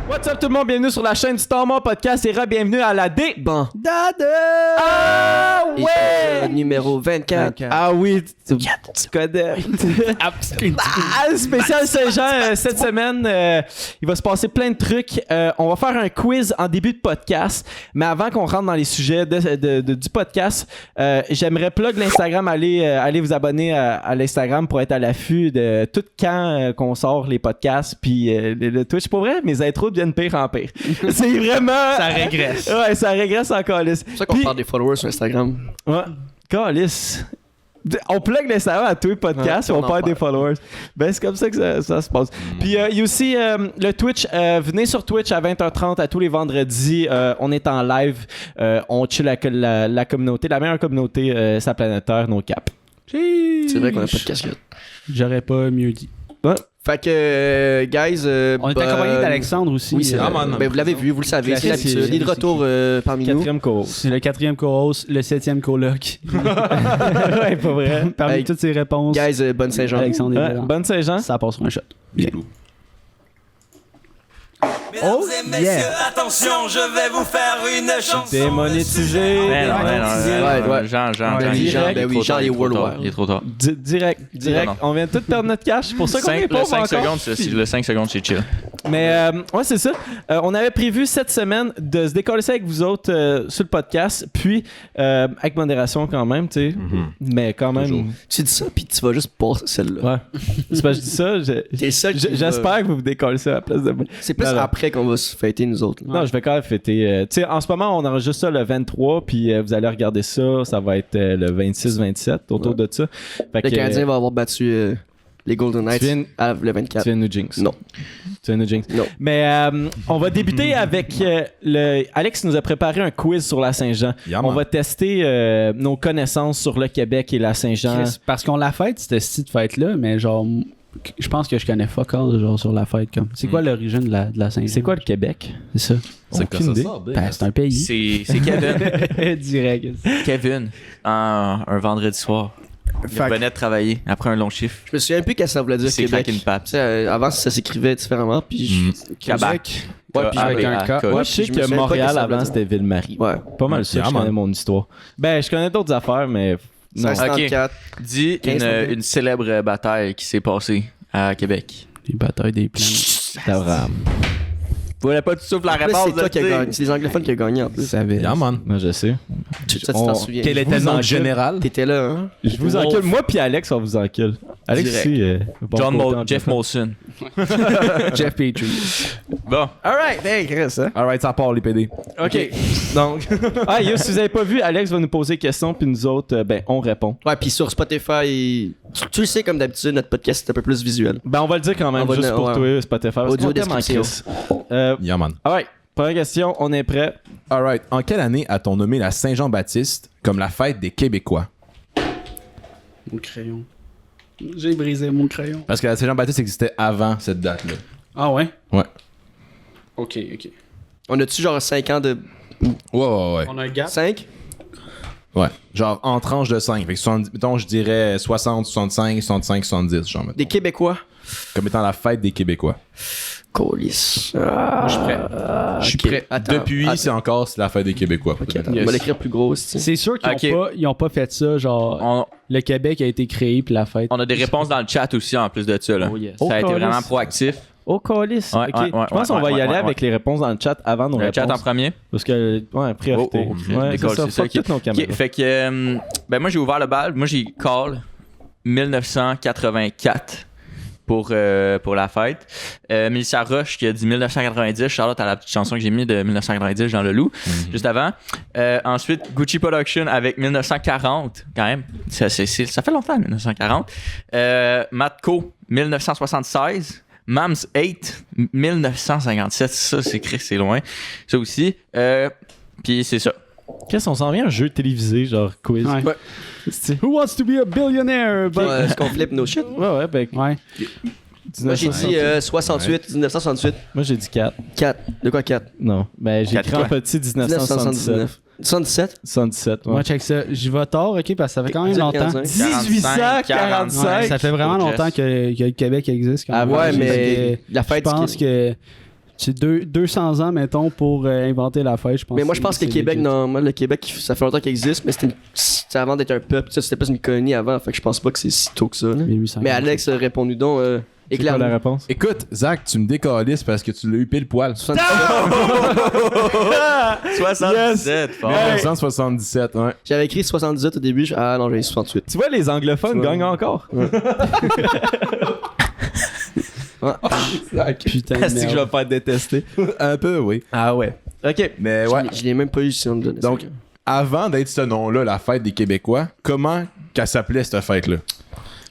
What's up tout le monde, bienvenue sur la chaîne du Stormont Podcast et bienvenue à la D. Bon. Dade! Ah ouais! Numéro 24. Ah oui, tu connais. Spécial Saint-Jean cette semaine, il va se passer plein de trucs. On va faire un quiz en début de podcast, mais avant qu'on rentre dans les sujets du podcast, j'aimerais plug l'Instagram, allez vous abonner à l'Instagram pour être à l'affût de tout quand qu'on sort les podcasts, puis le Twitch. Pour vrai, mes intros deviennent pire en pire. C'est vraiment... Ça régresse. Ouais, ça régresse encore. C'est pour ça qu'on parle des followers sur Instagram. Ouais. Calice. On plug l'Instagram à tous les podcasts et on perd des followers. Ben, c'est comme ça que ça se passe. Puis, il y a aussi le Twitch. Venez sur Twitch à 20h30 à tous les vendredis. On est en live. On chill avec la communauté. La meilleure communauté, sa planète Terre, nos caps. C'est vrai qu'on a pas de casquette. J'aurais pas mieux dit. Ouais. Fait que, guys... on est accompagné d'Alexandre aussi. Oui, c'est vrai. Ben, vous l'avez vu, vous le savez. C'est l'habitude. Il est de retour parmi nous. 4e co-host. C'est le 4e co-host, le 7e coloc. Ouais, pas vrai. Parmi Hey, toutes ces réponses, Guys, bonne Saint-Jean. Alexandre est Ouais, dedans. bonne Saint-Jean. Ça passe sur un shot. Bien. Mesdames et messieurs, attention, je vais vous faire une chanson. Démonétisé. Ben Ouais. Jean, Ben oui, Jean, ben oui, Jean, il est worldwide. Il est trop tard. Direct. Non. On vient de tout perdre notre cash. C'est pour ça qu'on est Le pauvre 5 encore. secondes, le 5 secondes, c'est chill. Mais ouais, c'est ça. On avait prévu cette semaine de se décoller ça avec vous autres sur le podcast, puis avec modération quand même, tu sais. Mais quand même. Toujours. Tu dis ça, puis tu vas juste passer celle-là. Ouais. C'est parce que je dis ça. T'es seul qui J'espère que vous vous décollez ça à la place de moi. C'est plus Non, non. après qu'on va se fêter, nous autres. là. Non, je vais quand même fêter. Tu sais, en ce moment, on enregistre ça le 23, puis vous allez regarder ça. Ça va être le 26-27, autour de ça. Fait Le que, Canadien va avoir battu les Golden Knights le 24. Tu viens de nous jinx. Non. Tu viens de nous jinx. Non. Mais on va débuter avec Alex nous a préparé un quiz sur la Saint-Jean. Yeah, On man. va tester nos connaissances sur le Québec et la Saint-Jean. Chris, parce qu'on la fête, cette petite fête-là, mais genre, je pense que je connais fuck all, genre, sur la fête. Comme. C'est quoi l'origine de la Saint-Jean? C'est quoi le Québec? C'est ça. C'est Aucune quoi ça idée. sort, Ben, c'est un pays. C'est Kevin. Direct. Kevin, un vendredi soir. Il Fait que- venait de travailler après un long chiffre. Je me souviens plus qu'est-ce que ça voulait dire C'est Québec. craqué une pape. Tu sais, avant, ça s'écrivait différemment, puis... Québec. Ouais, puis avec un K. Moi, je sais Je me que souviens pas Montréal, que ça voulait avant, dire. c'était Ville-Marie. Ouais. Pas mal ça, Yeah, je connais man. mon histoire. Ben, je connais d'autres affaires, mais... Non. 1634. Dis 15 une célèbre bataille qui s'est passée à Québec. Les batailles des planètes. Abraham. Vous voulez pas tout souffle la En plus, réponse? c'est toi qui as gagné. C'est les anglophones qui ont gagné, en plus. Ça avait. Yeah, man. Moi, je sais. Ça, tu t'en souviens. Quel était le nom général? T'étais là, hein? Je vous encule. Moi puis Alex, on vous encule. Alex Direct. aussi. bon Jeff côté Molson. Jeff Petrie. Bon. Alright, hey, Chris, hein? Alright, ça part les PD. OK. Donc. Ah, yo, si vous avez pas vu, Alex va nous poser des questions, puis nous autres, ben, on répond. Ouais, puis sur Spotify, tu le sais, comme d'habitude, notre podcast est un peu plus visuel. Ben, on va le dire quand même, On va juste le- pour ouais. toi, Spotify. parce Audio qu'on t'aime en description. Chris. Yeah, man. Alright, première question, on est prêt. Alright. En quelle année a-t-on nommé la Saint-Jean-Baptiste comme la fête des Québécois? Mon crayon. J'ai brisé mon crayon. Parce que la Saint-Jean-Baptiste existait avant cette date-là. Ah ouais? Ouais. Ok. On a-tu genre 5 ans de... Ouais. On a un gap. 5? Ouais. Genre en tranche de 5. Fait que 70, mettons, je dirais 60, 65, 65, 70, genre, mettons. Des Québécois? Comme étant la fête des Québécois. Colis. Moi, je suis prêt. Je suis prêt. Attends, Depuis, attends. c'est encore la fête des Québécois. Ok, attends, on va l'écrire plus grosse. tu sais. C'est sûr qu'ils ont pas fait ça, genre, le Québec a été créé puis la fête. On a des réponses dans le chat aussi en plus de ça. Là. Oh, yes. Ça a été Calisse. vraiment proactif. Oh, calice. Ouais, OK. ouais, ouais, Je pense ouais, qu'on va y ouais, aller ouais, avec les réponses dans le chat avant nos Le réponses. chat en premier. Parce que, ouais, priorité. Oh, oh, ouais, décolle, c'est ça. c'est ça. Fuck toutes nos caméras. Ok, fait que, ben moi j'ai ouvert le bal. Moi j'ai call 1984 pour la fête. Mélissa Roche qui a dit 1990. Charlotte à la petite chanson que j'ai mis de 1990 dans le loup, juste avant. Ensuite, Gucci Production avec 1940, quand même. Ça fait longtemps, 1940. Matco, 1976. Mams 8, 1957. Ça, c'est loin. Ça aussi. Puis c'est ça. Qu'est-ce qu'on s'en vient un jeu télévisé, genre quiz? Ouais. Ouais. C'est- Who wants to be a billionaire? But... Est-ce qu'on flippe nos shit? Ouais, ben. Ouais. Moi, j'ai dit 68, 1968. Moi, j'ai dit 4. 4. De quoi 4? Non. Ben, j'ai Quatre écrit en quoi? petit 1977. 1979. 77? 77, ouais. Moi, check ça. J'y vais tard, ok, parce que ça fait quand même longtemps. 1845. Ouais, ça fait vraiment Pour longtemps Jess. que le Québec existe. Quand même. Ouais, Fait mais que la je fête... pense que c'est 200 ans, mettons, pour inventer la fête, je pense. Mais moi, je pense que c'est Québec, legit. non, moi, le Québec, ça fait longtemps qu'il existe, mais c'était avant d'être un peuple, c'était plus une colonie avant, fait que je pense pas que c'est si tôt que ça. Là. 1800. Mais Alex, réponds-nous donc, C'est quoi la éclaire-nous. réponse? Écoute, Zach, tu me décalisses parce que tu l'as eu pile poil. 77. fort. 1977, ouais. J'avais écrit 78 au début, ah non, j'avais 68. Tu vois, les anglophones Ouais. gagnent encore. Putain de Est-ce que je vais merde. me faire détester? Un peu, oui. Ah ouais. Ok. Mais ouais. Je l'ai même pas eu si on me donnait Donc, ça. avant d'être ce nom-là, la fête des Québécois, comment qu'elle s'appelait cette fête-là?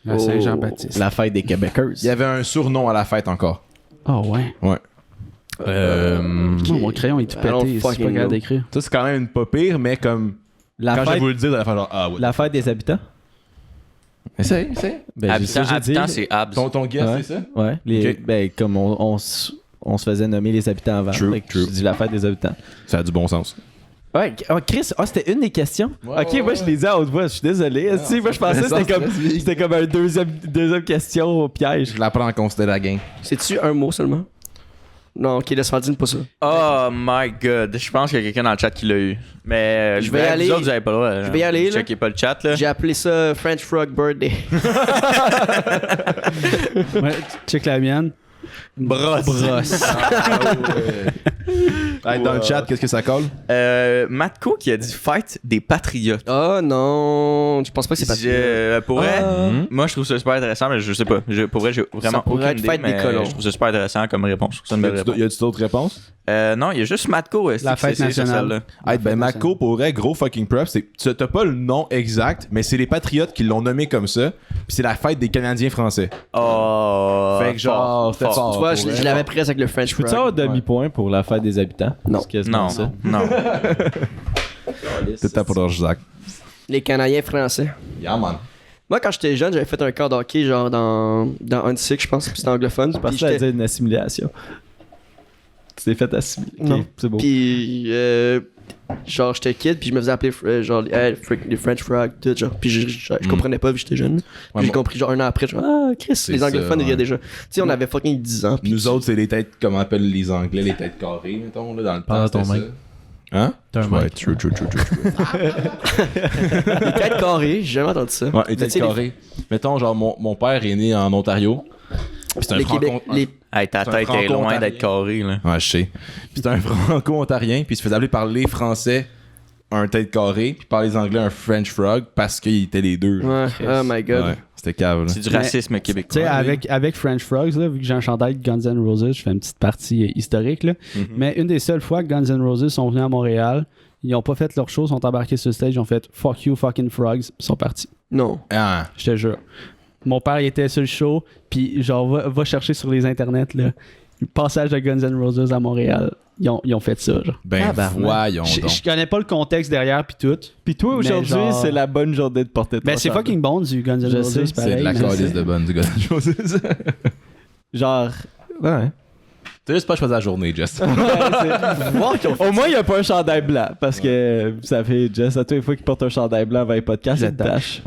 La Saint-Jean-Baptiste. La fête des Québécois. Il y avait un surnom à la fête encore. Oh ouais. Ouais. Moi, mon crayon est tout I don't pété. C'est pas fucking capable know. d'écrire. Ça, c'est quand même pas pire, mais comme. La quand je vais fête, vous le dire, vous allez faire genre, ah ouais. la fête des habitants. Essaye. Ben, Habitant, j'ai dit. c'est Abs. Ton guess, Ouais. c'est ça? Ouais. Les, Ok. ben, comme on se faisait nommer les habitants avant. True, Fait que true. Je dis la fête des habitants. Ça a du bon sens. Ouais, Chris, c'était une des questions. Ouais, Ok, ouais, moi je l'ai dit à haute voix, je suis désolé. Si, moi je pensais que c'était comme un deuxième question au piège. Je la prends en considération. C'est-tu un mot seulement? Non, ok, laisse faire dire pas ça. Oh my god. Je pense qu'il y a quelqu'un dans le chat qui l'a eu. Mais Je vais y aller. Vous autres, vous avez pas le droit. Je vais y aller, là. Checkez pas le chat, là. J'ai appelé ça French Frog Birthday. Ouais, check la mienne. Brosse. Hey, dans le chat, qu'est-ce que ça colle? Matko qui a dit fête des patriotes. Oh non, je pense pas que c'est pas Pour vrai, Ah. moi je trouve ça super intéressant, mais je sais pas. Pour vrai, j'ai vraiment pourrait aucune être idée, fête des mais colons. je trouve ça super intéressant comme réponse. Je trouve ça une belle réponse. Y a-tu d'autres réponses? Non, il y a juste Matko. La fête nationale. Hey, ben Mako, pour vrai, gros fucking props. T'as pas le nom exact, mais c'est les Patriotes qui l'ont nommé comme ça. Puis c'est la fête des Canadiens français. Oh. Fait que genre, c'était fort. Tu vois, pour je vrai. l'avais presque avec le French Peux-tu Frog. avoir demi-point pour la fête des habitants? Non. C'est quasiment Non, ça. non. C'était pour leur Zach. Les Canadiens français. Yeah, man. Moi, quand j'étais jeune, j'avais fait un camp d'hockey, genre dans Huntsic, je pense, puis c'était anglophone. Je pensais Puis à j'étais- dire une assimilation. Tu t'es fait assimiler. Ok, Non. c'est beau. Puis, genre, j'étais kid, puis je me faisais appeler, genre, les French Frog, tout, genre. Puis je comprenais pas, vu que j'étais jeune. Puis j'ai bon. compris, genre, un an après, genre, ah, Chris, les ça, anglophones ouais. riaient déjà. Tu sais, on avait fucking 10 ans. Puis Nous autres, c'est les têtes, comme on appelle les Anglais, les têtes carrées, mettons, là, dans le Parle temps. à ton c'était mic. ça. Hein? T'as un Ouais, mic. true. les têtes carrées, j'ai jamais entendu ça. Ouais, les Mais tu têtes sais, carrées. Mettons, genre, mon père est né en Ontario. Puis c'est un Les Québec, franco... les... Hey, ta C'est un tête est loin franco-ontarien. d'être carrée, là. Ouais, je sais. Puis c'est un franco-ontarien, puis il se faisait appeler par les Français un tête carrée, puis par les Anglais un French frog, parce qu'ils étaient les deux. Ouais, oh my god. Ouais, c'était cave, là. C'est du Mais- racisme Tu sais, québécois. avec French Frogs, là, vu que j'ai un chandail de Guns N' Roses, je fais une petite partie historique. Là. Mais une des seules fois que Guns N' Roses sont venus à Montréal, ils ont pas fait leur show, sont embarqués sur le stage, ils ont fait fuck you fucking frogs, ils sont partis. Non. Ah, Je te jure. Mon père il était sur le show, puis genre va chercher sur les internets là, le passage de Guns N' Roses à Montréal. Ils ont fait ça. Genre. ben voyons Je donc. connais pas le contexte derrière puis tout. Puis toi, Mais aujourd'hui, genre- c'est la bonne journée de porter ton Ben c'est chandail. fucking bon du Guns N' Je Roses sais, pareil. C'est de la je calice sais. de bonne du gars de choses. Genre, ouais. T'as juste pas choisi la journée, Jess. Au moins, il n'y a pas un chandail blanc. Parce que, vous savez, Jess, à tous les fois qu'il porte un chandail blanc avant les podcasts, c'est une tâche.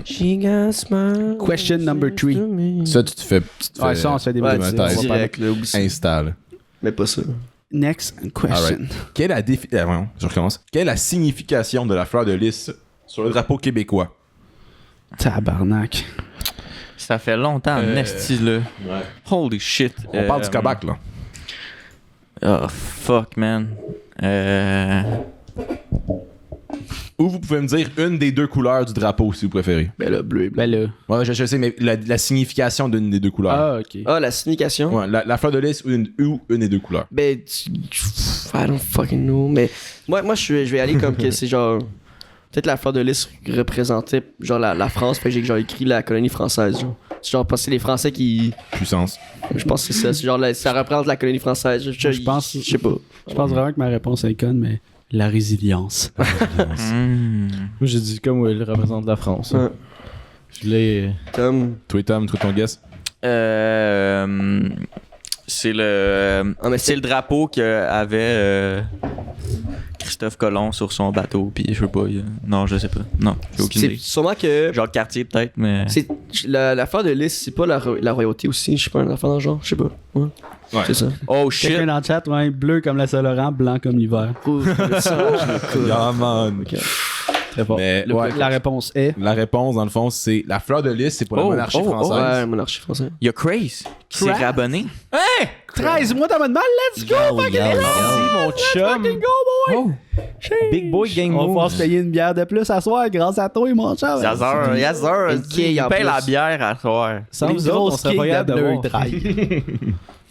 Question number 3. Ça, tu te fais Ouais, ça on se fait des Ouais, bêtises. tête. direct, là, oublie ça. installe. Mais pas ça. Next question. Quelle est la je recommence. Quelle est la signification de la fleur de lys sur le drapeau québécois? Tabarnak. Ça fait longtemps, esti, là. Holy shit. On parle du Québec, là. Oh, fuck, man. Ou vous pouvez me dire une des deux couleurs du drapeau, si vous préférez. Ben là, bleu et blanc. Ben là. Ouais, je sais, mais la signification d'une des deux couleurs. Ah, ok. Ah, la signification? Ouais, la fleur de lys ou une des deux couleurs. Ben, I don't fucking know. Mais moi je vais aller comme que c'est genre. Peut-être la fleur de lys représentait genre la France. Fait que j'ai genre écrit la colonie française. Genre. C'est genre parce que c'est les Français qui. Puissance. Je pense que c'est ça. C'est genre ça représente la colonie française. Je pense- Je sais pas. Je pense vraiment que ma réponse est conne, mais la résilience. Hmm. Moi, j'ai dit comme où il représente la France. Ouais. Je l'ai. Comme. Toi, Tom, toi, ton guess? C'est le. Ah, mais C'est le drapeau qu'avait. Christophe Colomb sur son bateau, puis je sais pas. Non, je sais pas. Non, j'ai aucune C'est idée. sûrement que. Jacques Cartier, peut-être, mais. C'est l'affaire de liste, c'est pas la royauté aussi, je sais pas, une affaire dans le genre, je sais pas. Ouais. Ouais. C'est ça. Oh shit! Quelqu'un dans le chat, ouais, bleu comme la Saint-Laurent, blanc comme l'hiver. Yeah, man. Très fort. Mais, Le- ouais. La réponse est. La réponse, dans le fond, c'est la fleur de lys, c'est pour la monarchie française. Ouais, monarchie française. Il y a Craze qui s'est réabonné. 13 mois d'abonnement, let's go! Merci, mon chum. Oh. Big boy gang On va move. pouvoir se payer une bière de plus à soir grâce à toi, mon chum. Yes, sir. Une quille Il en paye plus. la bière à soir. Sans Les vous autres, on grosses serait pas quilles capable de d'avoir. Bleu Drive.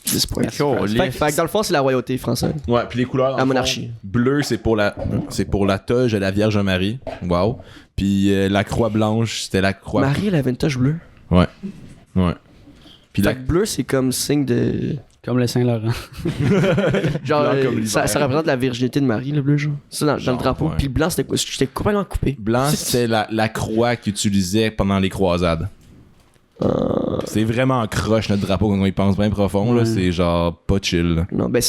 10 points. Cool. Fait que dans le fond, c'est la royauté française. Ouais, puis les couleurs. dans La le fond, monarchie. Bleu, c'est pour la toge de la Vierge Marie. Wow. Puis la croix blanche, c'était la croix. Marie, elle avait une tache bleue. Ouais. Puis Fait que bleu, c'est comme signe de. Comme le Saint-Laurent. Genre, Blanc comme l'hiver. ça représente la virginité de Marie, le bleu, genre. Ça, dans Genre, le drapeau. ouais. Puis le blanc, c'était quoi? J'étais complètement coupé. blanc, c'était la croix qu'ils utilisaient pendant les croisades. C'est vraiment croche notre drapeau quand on y pense bien profond. Là, c'est genre pas chill. Là. Non, ben,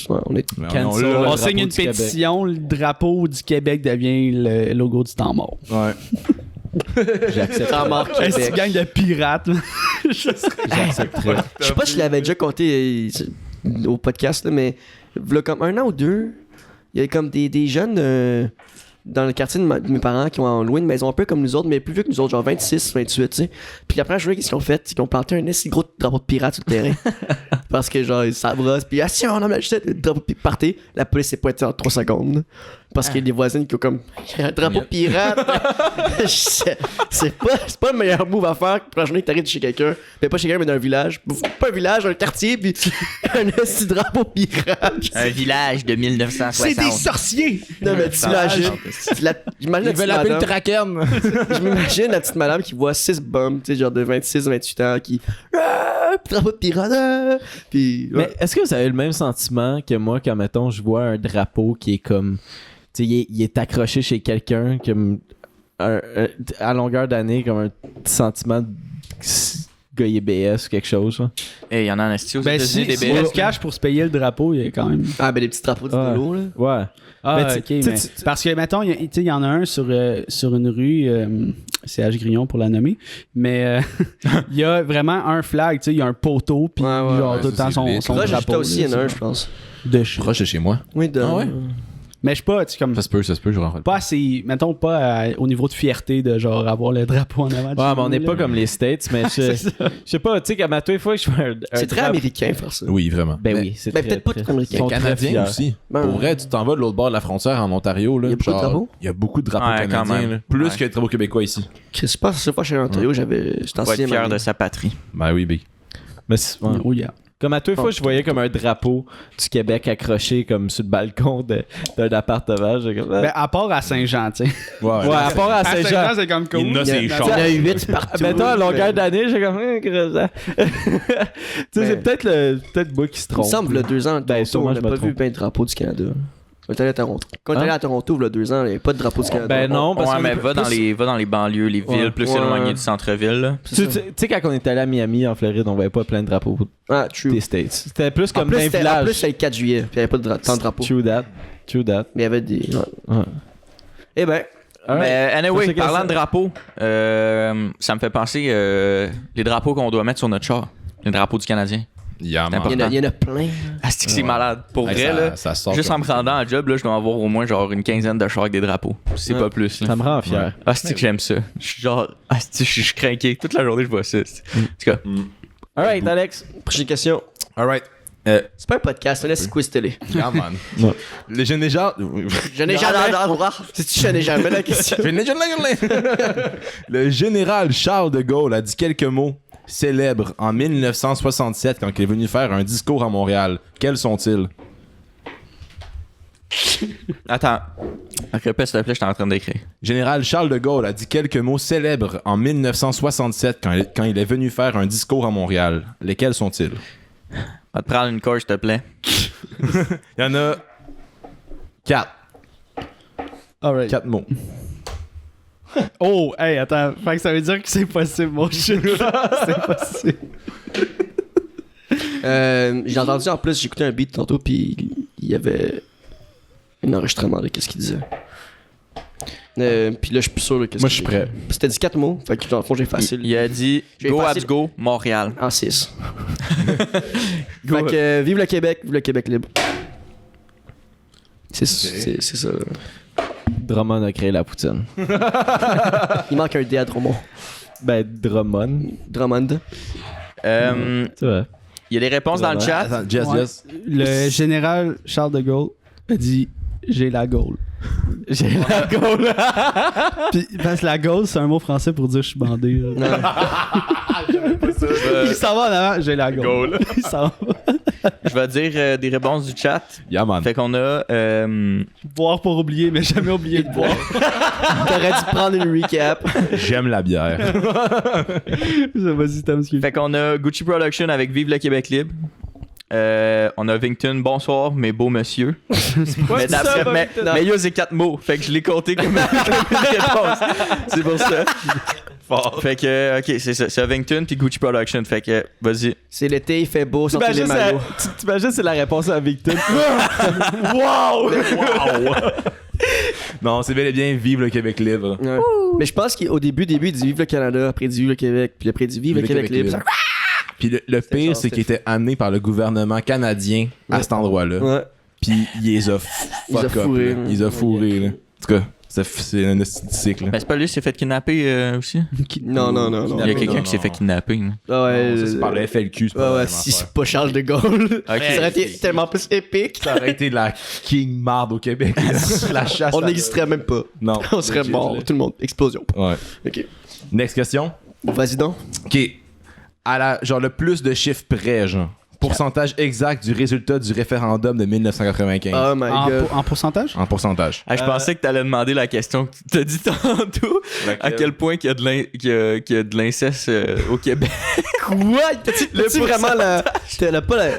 ouais, on est. Mais Cancel. l'a, On le signe drapeau une du Québec. pétition, le drapeau du Québec devient le logo du temps mort. Ouais. J'accepte. Temps mort Est-ce Québec. une gang de pirates? là? J'accepterais. Je sais pas si je l'avais déjà compté au podcast, là, mais il y a comme 1 an ou 2, il y avait comme des jeunes dans le quartier de mes parents qui ont loué une maison un peu comme nous autres, mais plus vieux que nous autres, genre 26, 28, tu sais. Puis après, je vois qu'est-ce qu'ils ont fait, c'est qu'ils ont planté un assez gros drapeau de pirate sur le terrain. Parce que genre, ils s'abrossent, puis ah si on a acheté le drapeau de party, la police s'est pointée en 3 secondes. Parce qu'il y a des voisines qui ont comme un drapeau pirate. c'est pas le meilleur move à faire pour la journée que t'arrives chez quelqu'un. Mais pas chez quelqu'un, mais dans un village. Pas un village, un quartier, puis un petit drapeau pirate. Un village de 1960. sorciers! Non, mais t'imagines. J'imagine la petite madame. Traken. Je m'imagine la petite madame qui voit 6 bums, tu sais, genre de 26, 28 ans, qui. Drapeau de pirate. Puis. Mais est-ce que vous avez le même sentiment que moi quand, mettons, je vois un drapeau qui est comme. Tu sais, il est accroché chez quelqu'un, comme. À longueur d'année, comme un petit sentiment de gars BS ou quelque chose. Là. Et il y en a en Esti aux Ben États-Unis, si des on BS. se cache pour se payer le drapeau, il y a quand même... Ah, ben les petits drapeaux de Ouais. vélo, là. Ouais. Ah, Mais ok, tu- mais... tu- Parce que, mettons, il y en a un sur une rue, c'est H. Grillon pour la nommer, mais il y a vraiment un flag, tu sais, il y a un poteau, puis Ouais, ouais, genre ouais, tout le ça, temps c'est son Là, j'ai drapeau. aussi, il y en a là, un, je pense. de chez- Proche de chez moi. Oui, de. Ah ouais? Mais je sais pas, tu sais, comme... Ça se peut, je rentre. Pas assez, mettons pas au niveau de fierté de genre avoir le drapeau en avant. Ouais, mais on n'est pas comme les States, mais je sais pas, tu sais, comme à tous les fois que je fais un C'est très drapeau- américain, faire ça. Oui, vraiment. Ben Mais oui, c'est ben, très, peut-être pas très- tout américain. ils sont très Canadien fiers. aussi. Ben, Pour vrai, tu t'en vas de l'autre bord de la frontière en Ontario. Là, Il y a beaucoup de genre, drapeaux? Il y a beaucoup de drapeaux Ouais, quand canadiens. même. Là. Plus Ouais. que de drapeaux québécois ici. Je pense que cette fois, chez Ontario, j'étais en Faut être 6e fier année. de sa patrie. Ben oui, big. Mais c'est- ouais. Oh yeah. Comme à tous les fois, je voyais comme un drapeau du Québec accroché comme sur le balcon d'un appartement. J'ai comme, Ben, à part à Saint-Jean, tu sais. Ouais, ouais, à part à À Saint-Jean. Saint-Jean, c'est comme cool. Il y en a ses Il y chars. en a 8 partout. Mettons à longueur d'année, j'ai comme croissant. Tu sais, Mais- c'est peut-être moi qui se Il me trompe. semble, il y a 2 ans, à Ben, Toronto, sûrement, on je n'a me pas vu trompe. ben de drapeau du Canada. Quand on est allé à Toronto. Quand on est Hein? allé à Toronto, il y a 2 ans, il n'y avait pas de drapeau du Canada. Ben non, parce Ouais, qu'on mais est va dans les banlieues, les villes Ouais. plus Ouais. éloignées du centre-ville. là. Tu sais, quand on était allé à Miami, en Floride, on voyait pas plein de drapeaux Ah, true. des States. C'était plus En comme plus, d'un c'était village. le 4 juillet, puis il n'y avait pas de tant de drapeaux. True that. Mais il y avait des. Ouais. Ouais. Eh ben, Alright. Mais anyway, Prochaine parlant de question. drapeaux, ça me fait penser les drapeaux qu'on doit mettre sur notre char. Les drapeaux du Canadien. Yeah, man. important. il y en a plein. Ah, c'est malade. Pour Hey, vrai, ça- là, ça sort juste comme- en me rendant à job, là, je dois avoir au moins genre une quinzaine de chars avec des drapeaux. C'est Ouais. pas plus. là. Ça me rend fier. Ah, c'est que j'aime ça. Je suis genre, je suis craqué. Toute la journée, je vois ça. En tout cas, Alright, Alex. Prochaine question. Alright. C'est pas un podcast, là, c'est quiz télé. Yeah, man. Ouais. Les jeunes déjà. Je n'ai jamais. Si tu n'ai jamais la question. Le général Charles de Gaulle a dit quelques mots célèbres en 1967 quand il est venu faire un discours à Montréal. Quels sont-ils? attends. Répète, s'il te plaît, j'étais en train d'écrire. Général Charles de Gaulle a dit quelques mots célèbres en 1967 quand il est venu faire un discours à Montréal. Lesquels sont-ils? Va te prendre une course, s'il te plaît. Il y en a 4. Alright. 4 mots. Oh, hey, attends. Fait que ça veut dire que c'est possible, mon shit. C'est possible. J'ai entendu en plus, j'ai écouté un beat tantôt, puis il y avait un enregistrement de qu'est-ce qu'il disait. Puis là, je suis plus sûr de qu'est-ce Moi, je suis qu'il dit. prêt. C'était dit 4 mots, fait que dans le fond, j'ai facile. Il a dit J'ai Go facile. Habs Go, Montréal. En 6. Go. Fait que vive le Québec libre. C'est ça. Drummond a créé la poutine. Il manque un D à Drummond. Ben, Drummond. Drummond. C'est vrai. Il y a des réponses dans le chat. Attends, Jess, Ouais. Jess. Le général Charles de Gaulle a dit j'ai la Gaule. J'ai la Gaule. Puis, parce que la Gaule, c'est un mot français pour dire je suis bandé. là. Il s'en va en avant, j'ai la Gaule. Il s'en va. Je vais dire des réponses du chat. Yeah, man. Fait qu'on a. Boire pour oublier, mais jamais oublier de boire. T'aurais dû prendre une recap. J'aime la bière. Vas-y, Tom, ce Fait qu'on a Gucci Production avec Vive le Québec libre. On a Vington, bonsoir, mes beaux monsieur. mais mais yo, c'est 4 mots. Fait que je l'ai compté comme une réponse. C'est pour ça. Fait que, ok, c'est ça. C'est Vington puis Gucci Production. Fait que, vas-y. C'est l'été, il fait beau, sortez les maillots. T'imagines, c'est la réponse à Victor. Wow! Non, c'est bel et bien Vive le Québec libre. Ouais. Mais je pense qu'au début, il dit Vive le Canada, après il dit Vive le Québec, puis après il dit Vive le Québec libre. Puis le pire, genre, c'est qu'il était amené par le gouvernement canadien à cet endroit-là. Ouais. Puis il les a Il les a fuck up. fourrés, Là. Il les a fourrés. Là. En tout cas, c'est un esti de cycle. Ben, c'est pas lui qui s'est fait kidnapper aussi? Non. Il y a quelqu'un non, qui s'est non. fait kidnapper. là. Ah ouais, Ça, c'est par le FLQ. C'est pas ouais, la même si affaire. c'est pas Charles de Gaulle. Ok. Ça aurait été tellement plus épique. Ça aurait été la king marde au Québec. La chasse. On n'existerait même pas. Non. On serait Legit, mort, là. tout le monde. Explosion. Ouais. Ok. Next question. Vas-y donc. OK. À la, genre le plus de chiffres près, genre. Pourcentage exact du résultat du référendum de 1995. Oh my god. En pourcentage? En pourcentage. Ah, je pensais que t'allais demander la question que tu t'as dit tantôt. À quel point qu'il y a de l'inceste au Québec. Quoi? T'as-tu vraiment la. T'as pas la.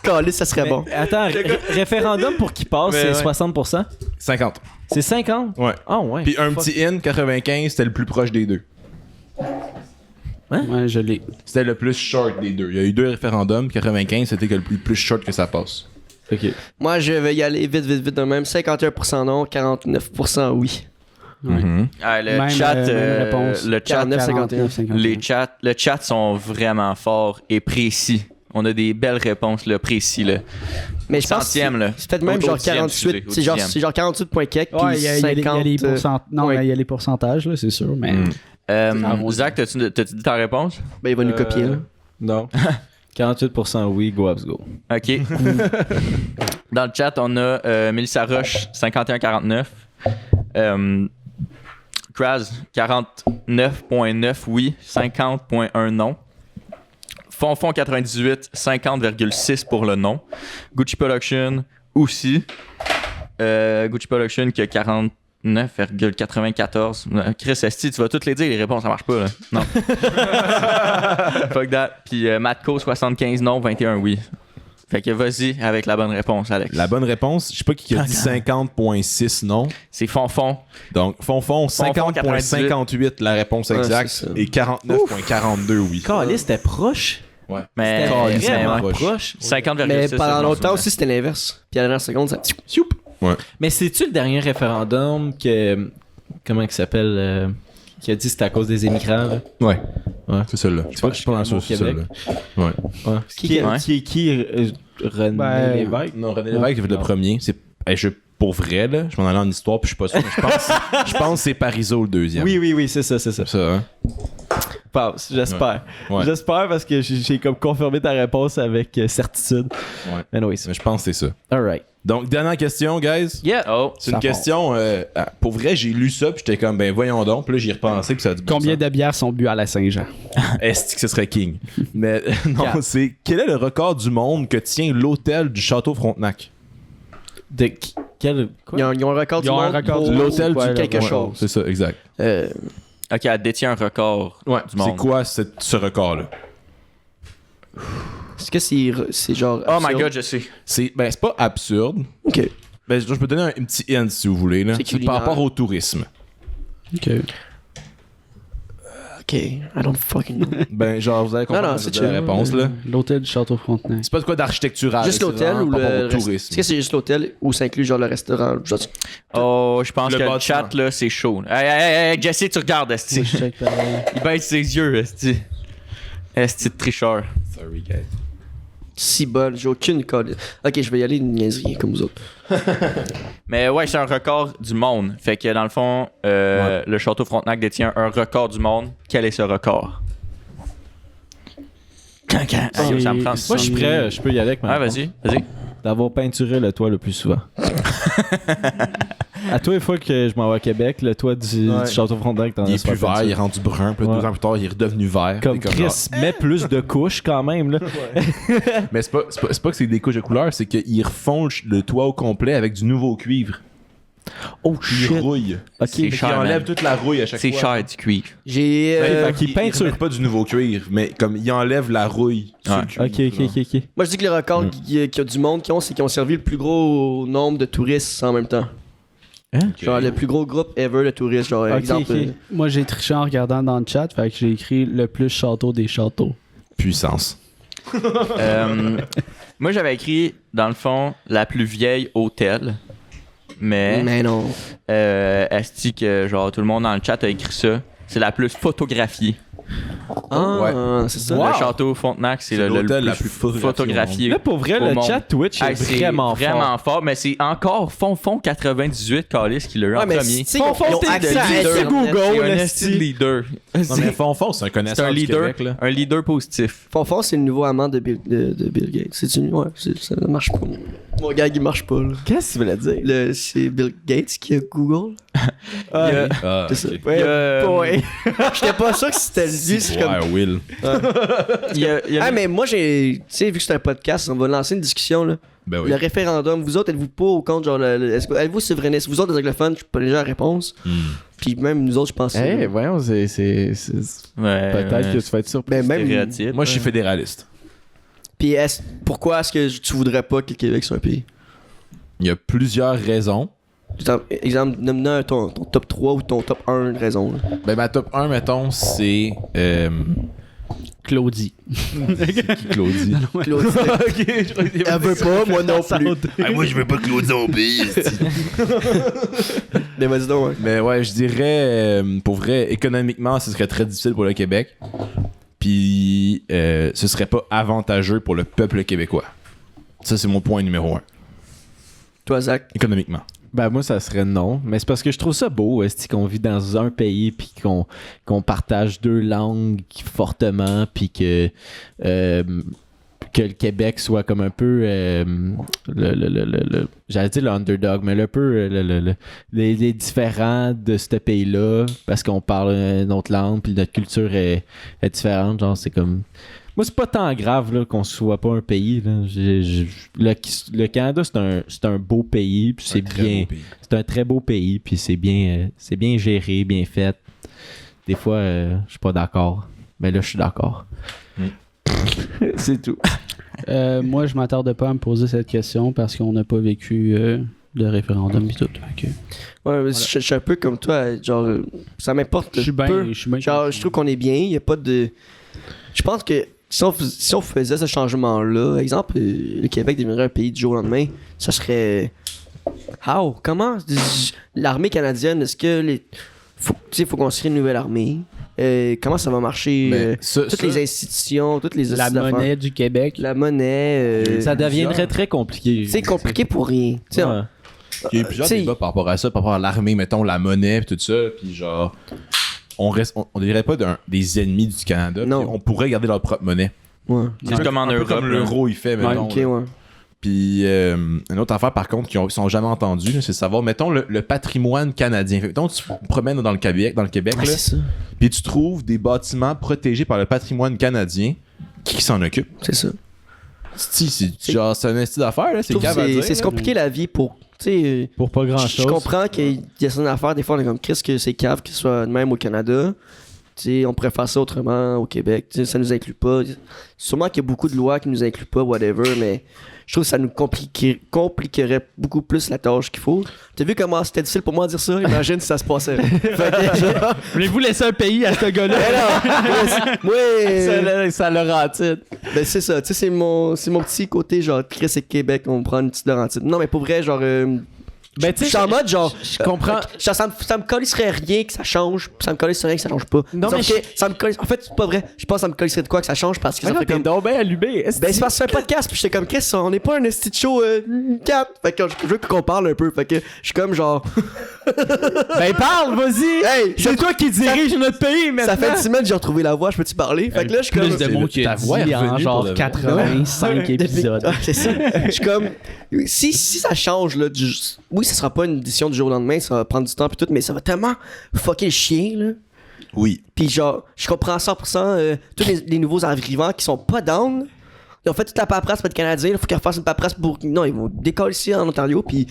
Calice, ça serait bon. Attends, référendum pour qui passe, Mais c'est ouais. 60%? 50. C'est 50? Ouais. Ah ouais. Puis un Fuck. petit in, 95, c'était le plus proche des deux. Ouais, je l'ai. C'était le plus short des deux. Il y a eu 2 référendums, 95, c'était que le plus short que ça passe. Ok. Moi, je vais y aller vite de même. 51% non, 49% oui. Mhm. Ah, le Même, chat, même réponse. le chat, 49, 51. 51. le chat sont vraiment forts et précis. On a des belles réponses là, précis là. Mais je pense. Centième là. C'est peut-être même Au genre dixième, 48. excusez, C'est genre 48 points quelques. Ouais, Puis il y a les 50. non, ouais. mais il y a les pourcentages, là, c'est sûr, mais... Zach, t'as-tu dit ta réponse? Ben, il va nous copier, là. Non. 48% oui, go Habs go. Ok. Dans le chat, on a Mélissa Roche, 51-49. Kraz, 49.9 oui, 50.1 non. Fonfon 98, 50,6 pour le non. Gucci Production aussi. Gucci Production qui a 49,94. Chris Esti, tu vas toutes les dire, les réponses, ça marche pas là. Non. Fuck that. Puis Matco 75 non, 21 oui. Fait que vas-y avec la bonne réponse, Alex. La bonne réponse, je sais pas qui a dit 50.6 non. C'est Fonfon. Donc, Fonfon, 50.58 la réponse Ouais, exacte c'est ça. et 49.42 oui. Calais, c'était proche. Ouais. Mais C'était vraiment proche. proche. 50,6. Mais ça, pendant je m'en longtemps souviens. aussi, c'était l'inverse. Puis à la dernière seconde, ça. Sioup. Mais c'est-tu le dernier référendum que. Comment il s'appelle qui a dit que c'était à cause des immigrants, là? Ouais. Ouais. C'est celle-là. Je pense que pense au que c'est Québec. celle-là. Ouais. Ouais. Qui René Ben, Lévesque? Non, René Lévesque a fait le premier. C'est, pour vrai, là, je m'en allais en histoire, puis je suis pas sûr, mais je pense que c'est Parizeau le deuxième. Oui, c'est ça. C'est ça, hein? Passe, j'espère. Ouais. J'espère parce que j'ai comme confirmé ta réponse avec certitude. Ouais. Mais oui, Mais je pense que c'est ça. alright. Donc, dernière question, guys. Yeah. Oh. C'est Ça une question. Pour vrai, j'ai lu ça, puis j'étais comme, ben voyons donc. Puis là, j'y ai repensé, puis ça a du bon Combien sens. de bières sont bues à la Saint-Jean? Est-ce que ce serait King? Mais non, c'est quel est le record du monde que tient l'hôtel du Château Frontenac? De quel. Quoi? Ils ont un record du Ils ont un monde record pour du- L'hôtel ouais, du quelque ouais, chose. C'est ça, exact. Ok, elle détient un record du monde. C'est quoi ce record-là? Est-ce que c'est genre. Oh my absurde? god, je sais. C'est pas absurde. Ok. Ben, je peux donner un petit hint si vous voulez. Là. C'est C'est culinaire. par rapport au tourisme. OK. Ok. Ok, I don't fucking know. Ben, genre, vous allez comprendre Non, c'est la chill. réponse, là. L'hôtel du Château Frontenac. C'est pas de quoi d'architectural. Juste là, l'hôtel c'est ou vraiment pas le pour rest- tourisme. Est-ce que c'est juste l'hôtel ou ça inclut genre le restaurant? Genre, Oh, je pense Le que le bâtiment. chat, là, c'est chaud. Hey, Jesse, tu regardes, esti. Moi, je check pareil. Il baisse ses yeux, esti. Esti de tricheur. Sorry, guys. si bonne, j'ai aucune code. Ok, je vais y aller une niaiserie comme vous autres. Mais ouais, c'est un record du monde. Fait que dans le fond, le Château Frontenac détient un record du monde. Quel est ce record? Yo, ça me prend. Moi, je suis prêt, je peux y aller avec ma Ouais, réponse. vas-y. D'avoir peinturé le toit le plus souvent. À tous les fois que je m'en vais à Québec, le toit du Château Frontenac, t'en Il as est plus vert, il est rendu brun, puis là, 2 ans plus tard, il est redevenu vert. Comme T'es Chris genre- met plus de couches quand même, là. Mais c'est pas que c'est des couches de couleur, c'est qu'ils refont le toit au complet avec du nouveau cuivre. Oh Puis ils rouillent. Ok. C'est Ils cher, enlèvent man. toute la rouille à chaque fois. C'est cher du cuivre. J'ai. Fait qu'il qu'ils peinture. remettent pas du nouveau cuivre, mais comme ils enlèvent la rouille sur le Ouais. cuivre. Ok. Moi, je dis que le record qu'il y a du monde qui ont, c'est qu'ils ont servi le plus gros nombre de touristes en même temps. Genre le plus gros groupe ever de touristes. Genre, Ok, exemple. ok. Moi, j'ai triché en regardant dans le chat, fait que j'ai écrit le plus château des châteaux. Puissance. Moi, j'avais écrit, dans le fond, la plus vieille hôtel. Mais non. est-ce que genre tout le monde dans le chat a écrit ça? C'est la plus photographiée. Ah, c'est ça. Le château Frontenac, c'est le l'hôtel plus la plus photographié. Là, pour vrai, au le monde. chat Twitch est Hey, c'est vraiment fort. mais c'est encore fond 98 Calis qui l'a eu en mais premier. tu sais, Fond, ils ont t'es accès à leader. Internet. Google, C'est un esti. esti leader. Non, mais Fonfon, c'est un C'est connaisseur un du leader, Québec, là. un leader positif. Fonfon, c'est le nouveau amant de Bill Gates. C'est une. Ouais, ça marche pas. Mon gag, il marche pas, là. Qu'est-ce que tu voulais dire? C'est Bill Gates qui a Google. Il y a- Ah, C'est ça. ok. il y a- Ouais. J'étais pas sûr que c'était lui. C'est comme. Ouais, Will. il y a- Ah, mais moi, j'ai. Tu sais, vu que c'est un podcast, on va lancer une discussion, là. Ben oui. Le référendum, vous autres, êtes-vous pas au compte, genre, êtes-vous souverainistes? Vous autres, les anglophones, je suis pas déjà la réponse. Puis même nous autres, je pense. Eh, voyons, c'est Ouais, peut-être que tu vas être surpris. Ben, même. stéréotype. Moi, je suis fédéraliste. Puis pourquoi est-ce que tu voudrais pas que le Québec soit un pays? Il y a plusieurs raisons. Exemple, nomme-nous ton top 3 ou ton top 1 de raison. Là. Ben, ma top 1, mettons, c'est. Claudie. Qui, Claudie? Claude, elle veut pas, moi non plus. Moi, je veux pas Claudie au pays. Mais vas-y donc, ouais. Mais ouais, je dirais, pour vrai, économiquement, ce serait très difficile pour le Québec. Puis, ce serait pas avantageux pour le peuple québécois. Ça, c'est mon point numéro 1. Toi, Zach. Économiquement. Ben moi ça serait non, mais c'est parce que je trouve ça beau qu'on vit dans un pays puis qu'on partage deux langues fortement puis que le Québec soit comme un peu j'allais dire le underdog, mais un peu les différents de ce pays-là parce qu'on parle une autre langue puis notre culture est différente, genre c'est comme moi, c'est pas tant grave là, qu'on soit pas un pays. Là. Le Canada, c'est un beau pays, puis c'est bien. C'est un très beau pays, puis c'est bien géré, bien fait. Des fois, je suis pas d'accord, mais là, je suis d'accord. C'est tout. Moi, je m'attarde pas à me poser cette question parce qu'on n'a pas vécu le référendum et tout. Fait que Ouais, mais je suis un peu comme toi. Genre, ça m'importe je suis peu. bien. Genre, je trouve qu'on est bien. Il y a pas de. Je pense que si on faisait ce changement-là, exemple, le Québec deviendrait un pays du jour au lendemain, ça serait. How? Comment? L'armée canadienne, est-ce que faut construire une nouvelle armée? Comment ça va marcher? Toutes les institutions, toutes les La affaires. monnaie du Québec. La monnaie. Ça deviendrait très compliqué. C'est compliqué pour rien. Tu sais, Ouais. Il y a eu plusieurs T'sais- débats par rapport à ça, par rapport à l'armée, mettons, la monnaie, pis tout ça, puis genre, on dirait pas des ennemis du Canada, Non. puis on pourrait garder leur propre monnaie. Ouais. C'est comme en Un peu Europe. comme là. l'euro, il fait, mettons. Ok, là. ouais. Puis, une autre affaire, par contre, qu'ils sont jamais entendus, là, c'est de savoir, mettons, le patrimoine canadien. Fait, mettons, tu te promènes dans le Québec, Ah, là, c'est ça. puis tu trouves des bâtiments protégés par le patrimoine canadien qui s'en occupe. C'est ça. C'est un esti d'affaires, là, Je c'est trouve cave à dire. c'est là. compliqué la vie pour. Tu sais, Pour pas grand je chose. comprends qu'il y a certaines affaires, des fois on est comme qu'est-ce que c'est cave que ce soit de même au Canada. on pourrait faire ça autrement au Québec. T'sais, ça nous inclut pas. Sûrement qu'il y a beaucoup de lois qui nous incluent pas, whatever, mais je trouve que ça nous compliquerait beaucoup plus la tâche qu'il faut. T'as vu comment c'était difficile pour moi de dire ça? Imagine si ça se passait. Fait que, genre, Voulez-vous laisser un pays à ce gars-là? Ça le rend titre. Ben c'est ça, tu sais, c'est mon petit côté genre Chris et Québec, on prend une petite Laurentide. Non mais pour vrai, genre Ben, tu je suis en mode genre je comprends. ça me colisserait rien que ça change, ça me colisserait rien que ça change pas. Non, Sauf mais que ça me en fait c'est pas vrai. Je pense que ça me colisserait de quoi que ça change parce que ça fait T'es comme donc bien allumé. ben c'est parce que c'est un podcast puis j'étais comme Chris, on n'est pas un esti de show 4. Fait que je veux qu'on parle un peu. Fait que je suis comme genre Ben parle, vas-y! Hey, C'est toi qui dirige notre pays maintenant! ça fait 10 semaines que j'ai retrouvé la voix, je peux-tu parler? Fait que là je suis comme Plus de mots qu'il a ta voix est dit en revenue genre pour de vrai. 85 épisodes. Ah, c'est ça. Je suis comme si ça change là oui, ça sera pas une édition du jour au lendemain, ça va prendre du temps puis tout, mais ça va tellement fucker le chien là. Oui. Puis genre, je comprends 100% tous les nouveaux arrivants qui sont pas down. Ils ont fait toute la paperasse pour être Canadiens, il faut qu'ils refassent une paperasse pour non, ils vont décoller ici en Ontario puis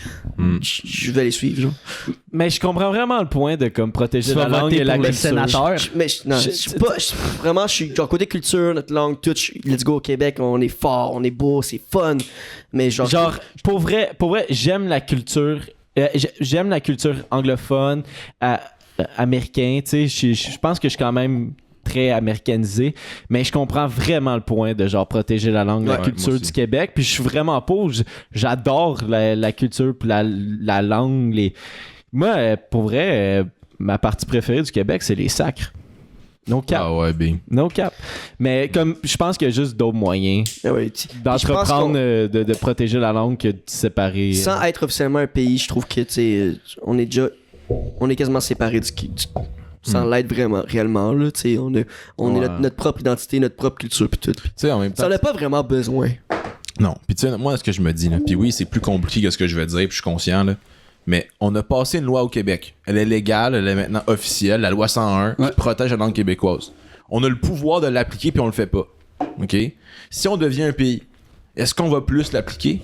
je vais les suivre genre. Mais je comprends vraiment le point de comme protéger Tu la vas langue et voter la pour le culture. sénateur. Mais je suis pas vraiment je suis genre côté culture, notre langue, tout, let's go au Québec, on est fort, on est beau, c'est fun. Mais genre Pour vrai, j'aime la culture. J'aime la culture anglophone, américain. Tu sais, je pense que je suis quand même très américanisé, mais je comprends vraiment le point de genre protéger la langue, la Ouais, culture moi du aussi. Québec. Puis je suis vraiment pour. J'adore la culture puis la langue. Moi, pour vrai, ma partie préférée du Québec, c'est les sacres. No cap. Ah ouais, ben. No cap. Mais comme je pense qu'il y a juste d'autres moyens ouais, d'entreprendre de protéger la langue que de séparer. sans être officiellement un pays, je trouve que tu sais on est quasiment séparés du sans l'être vraiment réellement là, tu sais on est notre propre identité, notre propre culture puis tout. Tu sais, en même temps. Ça en a pas vraiment besoin. Non. Puis tu sais, moi, ce que je me dis, là, puis oui, c'est plus compliqué que ce que je vais dire, puis je suis conscient, là. Mais on a passé une loi au Québec. Elle est légale, elle est maintenant officielle, la loi 101, qui protège la langue québécoise. On a le pouvoir de l'appliquer, puis on le fait pas. OK? Si on devient un pays, est-ce qu'on va plus l'appliquer?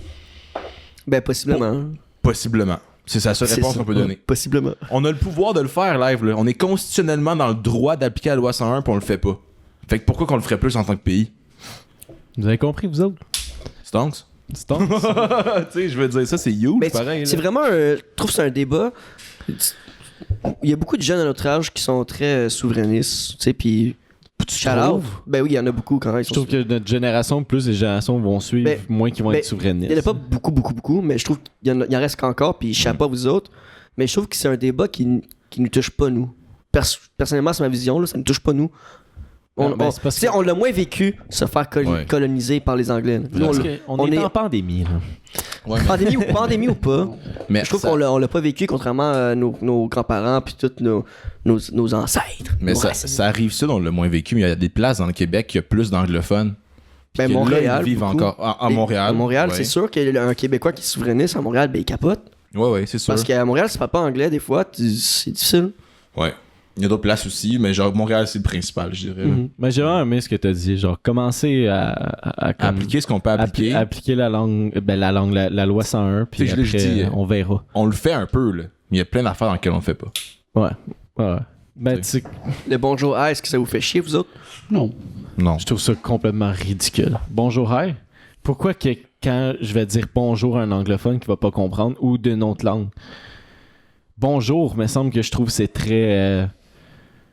Ben possiblement. Possiblement. C'est sa seule C'est réponse ça. qu'on peut donner. Possiblement. On a le pouvoir de le faire live, là. On est constitutionnellement dans le droit d'appliquer la loi 101, puis on le fait pas. Fait que pourquoi qu'on le ferait plus en tant que pays? Vous avez compris, vous autres? Stonks? C'est ton. Tu sais, je veux dire, ça, c'est huge, Mais pareil. c'est là. vraiment je trouve que c'est un débat. Il y a beaucoup de jeunes à notre âge qui sont très souverainistes, tu sais, puis shout out. Ben oui, il y en a beaucoup quand même. Je trouve que notre génération, plus les générations vont suivre, Ben, moins qui vont être Il souverainistes. n'y en a pas beaucoup, mais je trouve qu'il y en reste qu'encore, puis je sais pas vous autres, mais je trouve que c'est un débat qui nous touche pas, nous. Personnellement, c'est ma vision, là, ça ne touche pas, nous. Ben, c'est parce Tu sais, que- on l'a moins vécu, se faire Ouais. coloniser par les Anglais. Nous, Parce on qu'on est est en pandémie, là. Ouais, mais- pandémie ou pas, mais je trouve ça- qu'on l'a pas vécu, contrairement à nos grands-parents puis tous nos ancêtres. Mais Ouais. ça arrive ça, on l'a moins vécu, mais il y a des places dans le Québec qui a plus d'anglophones. Puis Ben, que là, Montréal, ils vivent beaucoup. encore. À Montréal. À Montréal, ouais. c'est sûr qu'il y a un Québécois qui est souverainiste à Montréal, ben il capote. Ouais, c'est sûr. Parce qu'à Montréal, si tu parles pas anglais, des fois, c'est difficile. Ouais. Il y a d'autres places aussi, mais genre Montréal, c'est le principal, je dirais. là. Mais j'ai vraiment aimé ce que tu as dit. Genre, commencer à comme- Appliquer ce qu'on peut appliquer. appliquer la langue, la loi 101, puis Tu sais, je après, l'ai dit, on verra. On le fait un peu, là. Mais il y a plein d'affaires dans lesquelles on le fait pas. Ouais. Ben, tu sais, Le bonjour, ah, est-ce que ça vous fait chier, vous autres? Non. Non. je trouve ça complètement ridicule. Bonjour, hi. Pourquoi que quand je vais dire bonjour à un anglophone qui va pas comprendre ou d'une autre langue, bonjour, me semble que je trouve que c'est très.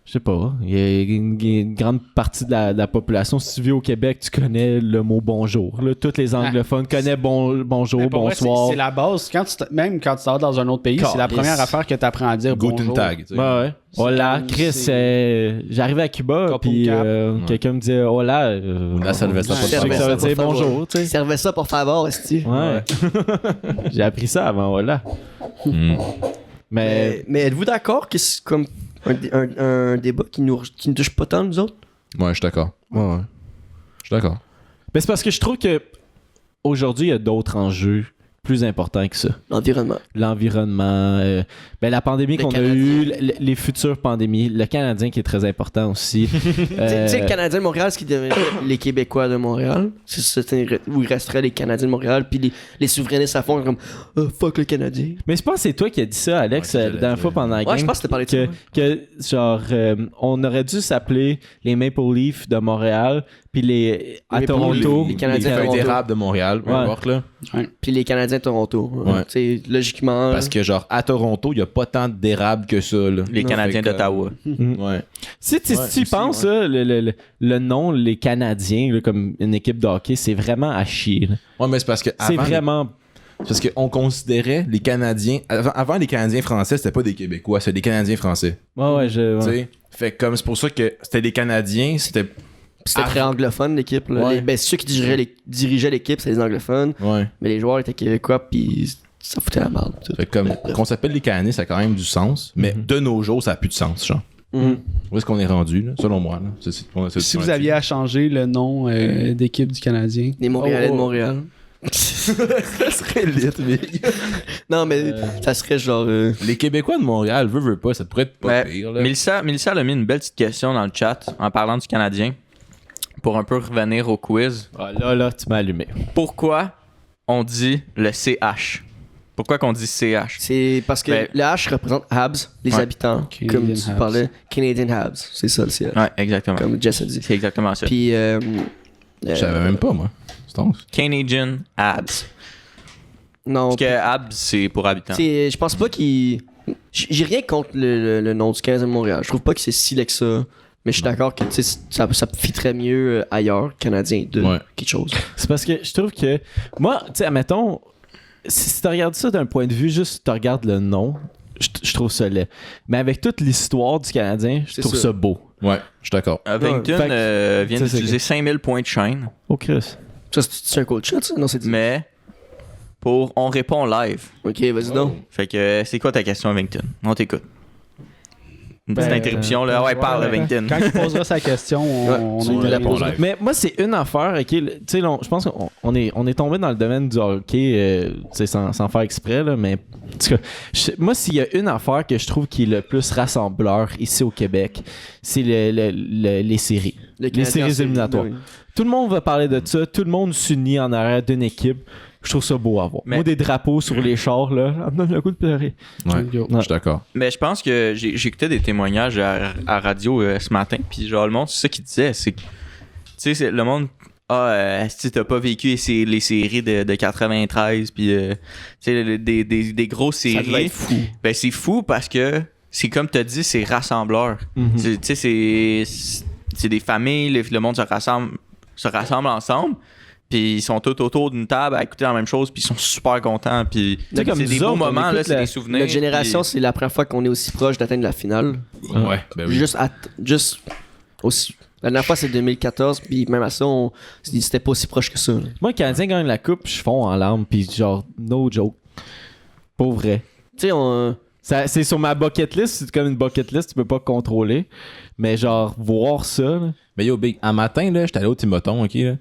Je sais pas. Il y a une grande partie de la population. Si tu vis au Québec, tu connais le mot bonjour. Là, tous les anglophones connaissent bonjour, Mais pour vrai, bonsoir. c'est la base. Même quand tu vas dans un autre pays, c'est la Calisse. première affaire que tu apprends à dire Guten bonjour. Tag. tu sais. Ouais. Hola, comme- Chris, c'est- j'arrivais à Cuba, Couple puis cap. quelqu'un me disait hola. Là, ça devait être je ça, sais que ça veut dire bonjour, tu sais. Servez ça pour favor, est-ce que Ouais. J'ai appris ça avant hola. Mm. Mais êtes-vous d'accord que c'est comme un débat qui nous touche pas tant, nous autres? Ouais, je suis d'accord. ouais. Je suis d'accord. Ben, c'est parce que je trouve que aujourd'hui il y a d'autres enjeux plus important que ça. L'environnement. L'environnement, la pandémie Le qu'on a Canadien. eue, les futures pandémies, le Canadien qui est très important aussi. Tu sais, le Canadien de Montréal, ce qui deviendrait les Québécois de Montréal, où il resterait les Canadiens de Montréal, puis les souverainistes à fond, comme fuck le Canadien. Mais je pense que c'est toi qui as dit ça, Alex, Ouais, la dernière fois pendant la game. Ouais, je pense que t'as parlé de ça. que genre, on aurait dû s'appeler les Maple Leafs de Montréal, puis les à Maple Toronto, Leafs, les Canadiens Feuille Toronto. d'érable de Montréal, peu Ouais. importe, là. Puis les Canadiens de Toronto. Ouais. Tu sais, logiquement. Parce que, genre, à Toronto, il y a pas tant d'érable que ça, là. Les Non, Canadiens fait que, d'Ottawa. Ouais. Si tu Ouais, si tu y aussi, penses, là, le nom, les Canadiens, là, comme une équipe de hockey, c'est vraiment à chier. là. Ouais, mais c'est parce que. C'est avant, vraiment. Parce qu'on considérait les Canadiens. Avant, les Canadiens français, c'était pas des Québécois, c'était des Canadiens français. Ouais, Tu sais? Fait que, comme c'est pour ça que c'était des Canadiens, c'était. C'était très anglophone, l'équipe. Là. Ouais. Ceux qui dirigeaient l'équipe, c'était les anglophones. Ouais. Mais les joueurs étaient québécois, puis ça foutait la merde. tout. Fait que comme qu'on s'appelle les Canadiens, ça a quand même du sens. Mais de nos jours, ça a plus de sens, genre. Mhm. Où est-ce qu'on est rendu, là, selon moi, là? Si vous aviez à changer le nom d'équipe du Canadien. Les Montréalais Oh, oh. de Montréal. ça serait lit, mais. Non, mais ça serait genre. Les Québécois de Montréal, veut pas, ça pourrait être pas Ouais. pire, là. Mélissa a mis une belle petite question dans le chat en parlant du Canadien. Pour un peu revenir au quiz. Ah, là, tu m'as allumé. Pourquoi on dit le CH? Pourquoi qu'on dit CH? C'est parce que Ben- le H représente Habs, les Ouais. habitants. Canadian Comme tu Habs. parlais, Canadian Habs. C'est ça le CH. Ouais, exactement. Comme Jess a dit. C'est exactement ça. Puis. Je savais même pas, moi. C'est ton. Canadian Abs. Non. Parce que Abs, c'est pour habitants. Je pense pas qu'il. J'ai rien contre le nom du Canadien de Montréal. Je trouve pas que c'est si laid que ça. Mais je suis d'accord que tu sais, ça fitterait mieux ailleurs, Canadien, de Ouais. quelque chose. C'est parce que je trouve que. Moi, tu sais, admettons, si tu regardes ça d'un point de vue, juste tu regardes le nom, je trouve ça laid. Mais avec toute l'histoire du Canadien, je C'est trouve ça. ça beau. Ouais, je suis d'accord. Avington Fait que- vient ça, c'est d'utiliser 5000 points de chaîne. Oh, Chris. Ça, c'est un coach shot, ça? Non, c'est dit. Mais on répond live. Ok, vas-y donc. Fait que c'est quoi ta question, Avington? On t'écoute. Une petite Ben, interruption là. Ouais, parle, Avington. Quand il posera sa question, on tu lui réponds live. Mais moi, c'est une affaire, ok. Tu sais, je pense qu'on est tombé dans le domaine du hockey, tu sais, sans faire exprès, là, mais. En tout cas, moi, s'il y a une affaire que je trouve qui est le plus rassembleur ici au Québec, c'est les séries. Le Les Canadien, séries c'est- éliminatoires. oui. Tout le monde va parler de ça, tout le monde s'unit en arrière d'une équipe. Je trouve ça beau à voir. Mais- Moi, des drapeaux sur les chars, là, ça me donne le goût de pleurer. Ouais, Yo. je suis d'accord. Mais je pense que j'écoutais des témoignages à radio ce matin, puis genre le monde, c'est ça qu'il disait, c'est que, tu sais, le monde, si t'as pas vécu les séries de 93, puis tu sais, des grosses Ça devait séries, être fou. ben c'est fou parce que c'est comme t'as dit, c'est rassembleur. Tu sais, c'est des familles, le monde se rassemble ensemble. Puis ils sont tous autour d'une table à écouter la même chose, puis ils sont super contents. Puis sais, comme c'est des nous beaux autres, on moments, là, écoute c'est la- des souvenirs. Notre génération, puis- c'est la première fois qu'on est aussi proche d'atteindre la finale. Ouais, ben oui. Juste aussi. La dernière fois, c'est 2014, puis même à ça, c'était pas aussi proche que ça. là. Moi, le Canadien gagne la coupe, je fonds en larmes, puis genre, no joke. Pour vrai. Tu sais, C'est sur ma bucket list, c'est comme une bucket list, tu peux pas contrôler. Mais genre, voir ça, là. Mais yo, Big, un matin, là, j'étais allé au Timoton, ok, là.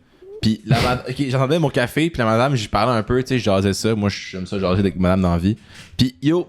Puis, ok, j'entendais mon café, puis la madame, j'y parlais un peu, tu sais, je jasais ça. Moi, j'aime ça jaser avec madame dans la vie. Puis, yo,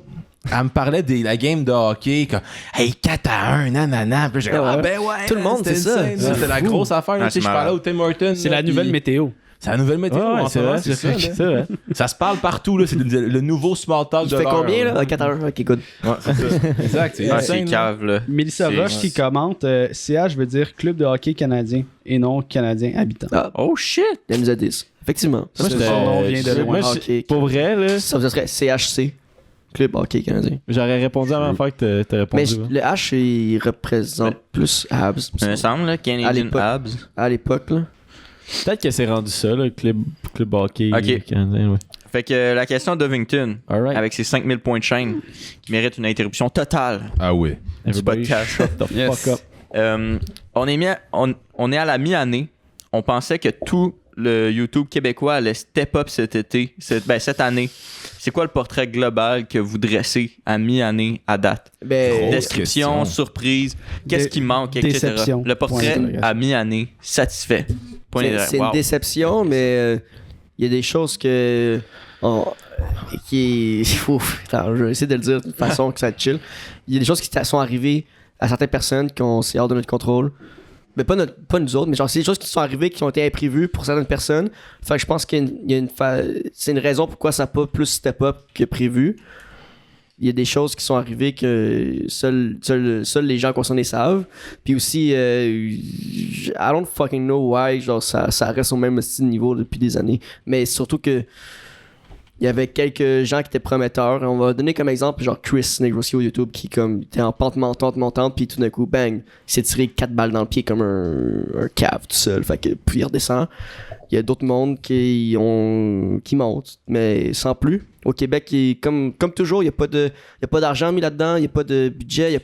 elle me parlait de la game de hockey, comme, hey, 4-1, nanana. Puis, j'ai comme, ah, ben ouais. Tout le monde, c'était c'est ça. insane, C'était la grosse affaire, là, Ah, tu sais, c'est je parlais marrant. au Tim Hortons. C'est là, la nouvelle puis- météo. C'est la nouvelle météo, Ouais, en ce moment, c'est ça, là. c'est vrai. Ça se parle partout, là. C'est le nouveau small talk il de fait l'heure, combien, là? 4-1. Ok, good. Ouais, c'est ça. Exact, c'est Ah, c'est insane, là. cave, là. Mélissa C'est- Roche qui commente CH veut dire Club de hockey canadien et non Canadien habitant. Ah, Oh shit! il nous a dit ça. Effectivement. Moi, Ça, j'étais- son nom vient de loin. moi, Hockey. pour vrai, là, ça serait CHC. Club Hockey Canadien. j'aurais répondu à la même fois que t'as répondu. Mais là. le H, il représente plus Habs. Ça me semble, là, À Canadian l'époque. Abs. À l'époque, là. Peut-être que c'est rendu ça, là, le club hockey Ok. canadien, ouais. Fait que la question d'Ovington, Alright. avec ses 5000 points de chaîne, qui mérite une interruption totale Ah oui. du Everybody podcast. shut the Yes. fuck up. On est à la mi-année. On pensait que tout le YouTube québécois allait step up cet été, cette année. C'est quoi le portrait global que vous dressez à mi-année à date? Ben, Grosse Description, question. surprise, qu'est-ce qui manque, etc. déception. Le portrait Point d'interrogation. à mi-année, satisfait. Point c'est d'interrogation. une Wow. déception, mais il y a des choses que qui est... Ouf, attends, je vais essayer de le dire de façon que ça chill. Il y a des choses qui sont arrivées à certaines personnes c'est hors de notre contrôle. Mais pas nous autres, mais genre c'est des choses qui sont arrivées qui ont été imprévues pour certaines personnes. Fait que je pense qu'il y a c'est une raison pourquoi ça n'a pas plus step up que prévu. Il y a des choses qui sont arrivées que seuls les gens concernés savent. Puis aussi, I don't fucking know why, genre ça reste au même style niveau depuis des années. Mais surtout que il y avait quelques gens qui étaient prometteurs. On va donner comme exemple genre Chris Negroski au YouTube qui comme était en pente montante puis tout d'un coup bang, il s'est tiré 4 balles dans le pied comme un cave tout seul. Fait que puis il redescend. Il y a d'autres mondes qui montent mais sans plus. Au Québec, comme toujours, il y a pas d'argent mis là-dedans, il y a pas de budget, il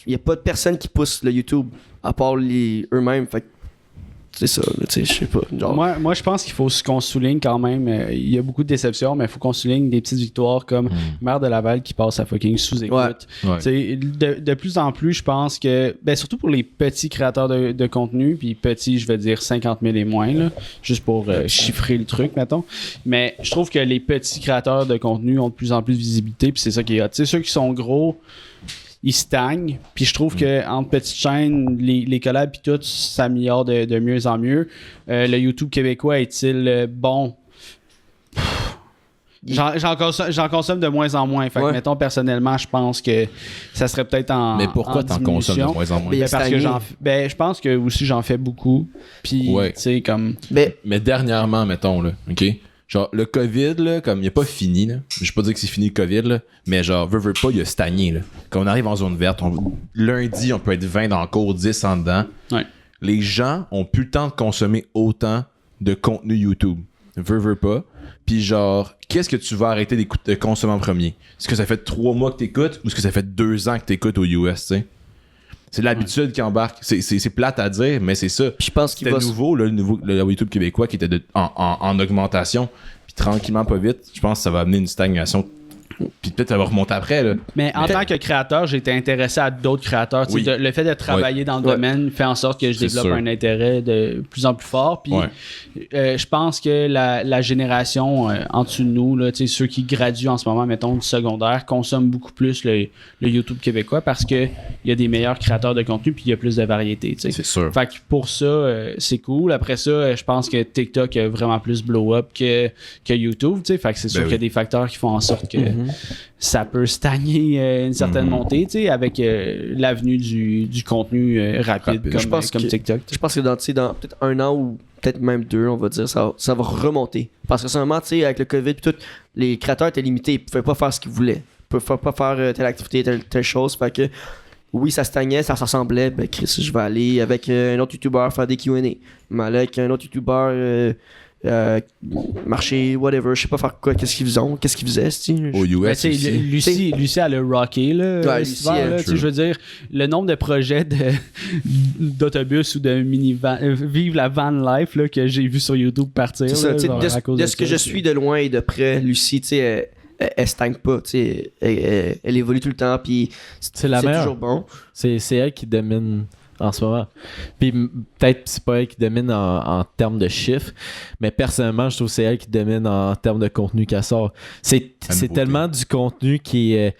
y a pas de personne qui pousse le YouTube à part eux-mêmes. Fait que c'est ça, tu sais, je sais pas. Genre... Moi, je pense qu'il faut qu'on souligne quand même. Il y a beaucoup de déceptions, mais il faut qu'on souligne des petites victoires comme Maire de Laval qui passe à fucking sous-écoute. Ouais. De plus en plus, je pense que, surtout pour les petits créateurs de contenu, puis petits, je vais dire 50 000 et moins, là, juste pour chiffrer le truc, mettons. Mais je trouve que les petits créateurs de contenu ont de plus en plus de visibilité, puis c'est ça qui est hot. Tu sais, ceux qui sont gros, ils stagnent, puis je trouve que entre petites chaînes, les collabs puis tout s'améliorent de mieux en mieux. Le YouTube québécois est-il bon? J'en consomme de moins en moins. Fait que, mettons, personnellement, je pense que ça serait peut-être en Mais pourquoi t'en consommes de moins en moins? Parce que je pense que aussi j'en fais beaucoup. Puis, tu sais, comme... Mais dernièrement, mettons, là, OK? Genre, le COVID, là, comme il a pas fini, là. Je vais pas dire que c'est fini le COVID, là. Mais genre, veut pas, il a stagné, là. Quand on arrive en zone verte, lundi, on peut être 20 dans le cours, 10 en dedans. Ouais. Les gens ont plus le temps de consommer autant de contenu YouTube. Veut pas. Puis genre, qu'est-ce que tu vas arrêter de consommer en premier? Est-ce que ça fait 3 mois que t'écoutes ou est-ce que ça fait 2 ans que t'écoutes aux US, tu sais? C'est l'habitude qui embarque. C'est plate à dire, mais c'est ça. Puis je pense qu'il C'était nouveau, là, le YouTube québécois qui était en augmentation. Puis tranquillement, pas vite, je pense que ça va amener une stagnation. Puis peut-être ça va remonter après. Là. Mais en tant que créateur, j'ai été intéressé à d'autres créateurs. Oui. Le fait de travailler dans le domaine fait en sorte que je développe un intérêt de plus en plus fort. Puis je pense que la génération en dessous de nous, là, ceux qui graduent en ce moment, mettons, du secondaire, consomment beaucoup plus le YouTube québécois parce qu'il y a des meilleurs créateurs de contenu puis il y a plus de variété. T'sais. C'est sûr. Fait que pour ça, c'est cool. Après ça, je pense que TikTok a vraiment plus blow-up que YouTube. T'sais. Fait que c'est sûr qu'il y a des facteurs qui font en sorte que ça peut stagner une certaine montée, tu sais, avec l'avenue du contenu rapide comme TikTok. Je pense que dans peut-être 1 an ou peut-être même 2, on va dire, ça va remonter. Parce que seulement, tu sais, avec le COVID et tout, les créateurs étaient limités, ils pouvaient pas faire ce qu'ils voulaient. Ils pouvaient pas faire telle activité, telle chose. Fait que oui, ça stagnait, ça ressemblait. Ben Chris, je vais aller avec un autre YouTuber faire des Q&A. Mais aller avec un autre YouTuber marcher, whatever, je sais pas faire quoi, qu'est-ce qu'ils faisaient, c'est-tu? Au US Lucie, elle a rocké, là. Ouais, Lucie, je veux dire, le nombre de projets d'autobus ou de minivan, vive la van life, là, que j'ai vu sur YouTube partir. C'est là, ça, genre, de ce que je suis de loin et de près, Lucie, tu sais, elle stagne pas, tu sais, elle évolue tout le temps, puis c'est toujours bon. C'est elle qui domine en ce moment. Puis peut-être c'est pas elle qui domine en termes de chiffres, mais personnellement, je trouve que c'est elle qui domine en termes de contenu qu'elle sort. C'est tellement du contenu qui est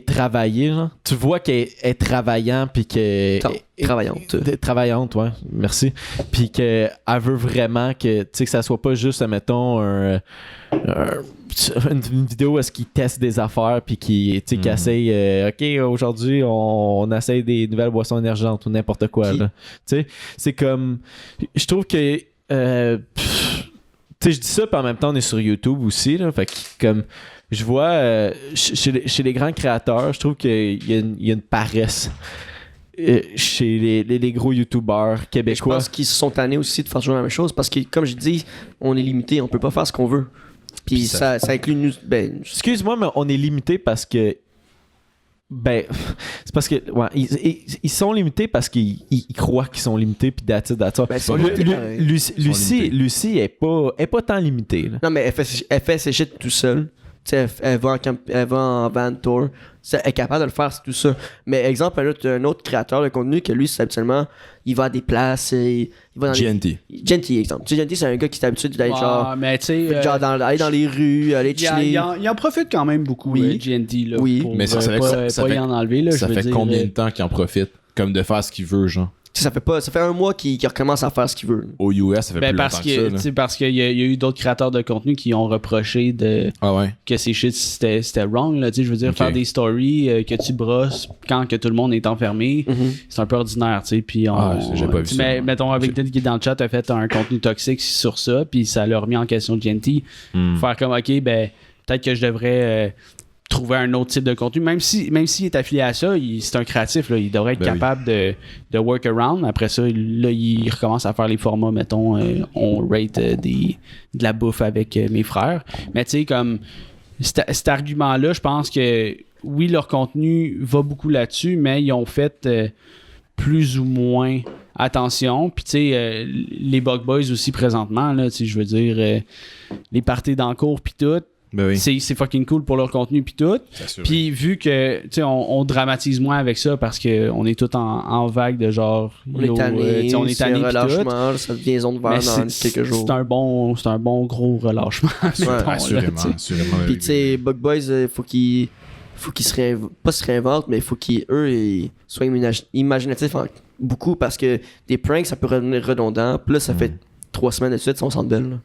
travaillé. Genre. Tu vois qu'elle est travaillant puis que travaillante, ouais, merci. Puis qu'elle veut vraiment que ça soit pas juste, mettons, une vidéo où est-ce qu'il teste des affaires puis qu'il essaye OK, aujourd'hui on essaye des nouvelles boissons énergisantes ou n'importe quoi là. C'est comme je trouve que je dis ça puis en même temps on est sur YouTube aussi là, fait que comme je vois chez les grands créateurs, je trouve qu'il y a une paresse chez les gros youtubeurs québécois. Je pense qu'ils se sont tannés aussi de faire toujours la même chose parce que comme je dis, on est limité, on peut pas faire ce qu'on veut. Puis ça inclut nous. Excuse-moi, mais on est limité parce que. C'est parce que. Ouais, ils sont limités parce qu'ils croient qu'ils sont limités, puis that's it. Lucie est pas tant limitée. Là. Non, mais elle fait ses shit tout seul. sais, elle va en van tour. Elle est capable de le faire, c'est tout ça. Mais exemple, un autre créateur de contenu que lui, c'est habituellement, il va à des places, il va dans GNT. Genty, exemple. Tu sais, Genty, c'est un gars qui est habitué d'aller mais tu sais, aller dans les rues, aller chiller. il en profite quand même beaucoup, Oui. GNT, là. Oui. Pour, Mais ça fait- pas, ça pas fait- y en enlever, là, Ça je veux fait dire, combien de temps qu'il en profite? Comme de faire ce qu'il veut, genre. Ça fait un mois qu'il recommence à faire ce qu'il veut. Au US, ça fait plus parce longtemps que ça. que là. tu sais, parce qu'il y a eu d'autres créateurs de contenu qui ont reproché Ah ouais. que ces shit c'était wrong, là, tu sais, je veux dire, Ok. faire des stories que tu brosses quand que tout le monde est enfermé, c'est un peu ordinaire, tu sais, puis j'ai pas vu ça. mais mettons avec Dead qui est dans le chat a fait un contenu toxique sur ça, puis ça l'a remis en question GNT. Faire comme ok, ben peut-être que je devrais trouver un autre type de contenu, même s'il est affilié à ça, c'est un créatif, là, il devrait être Ben capable de work around. Après ça, là, il recommence à faire les formats, mettons, on rate de la bouffe avec mes frères. Mais tu sais, comme cet argument-là, je pense que oui, leur contenu va beaucoup là-dessus, mais ils ont fait plus ou moins attention. Puis tu sais, les Bug Boys aussi présentement, là, tu sais, je veux dire, les parties d'encours puis tout, Ben oui. c'est fucking cool pour leur contenu puis tout. Puis vu que tu sais on dramatise moins avec ça parce que on est tout en vague de genre On est tanné, on est tanné puis tout. relâchement, ça devient zone Mais verte dans quelques jours. c'est un bon gros relâchement. mettons, là, Assurément, tu sais. assurément. Puis tu sais, Bug Boys, faut qu'ils pas se réinventent, mais il faut qu'ils soient imaginatifs beaucoup parce que des pranks, ça peut redevenir redondant. Puis là, ça fait 3 semaines de suite, ils sont sans belle. Là.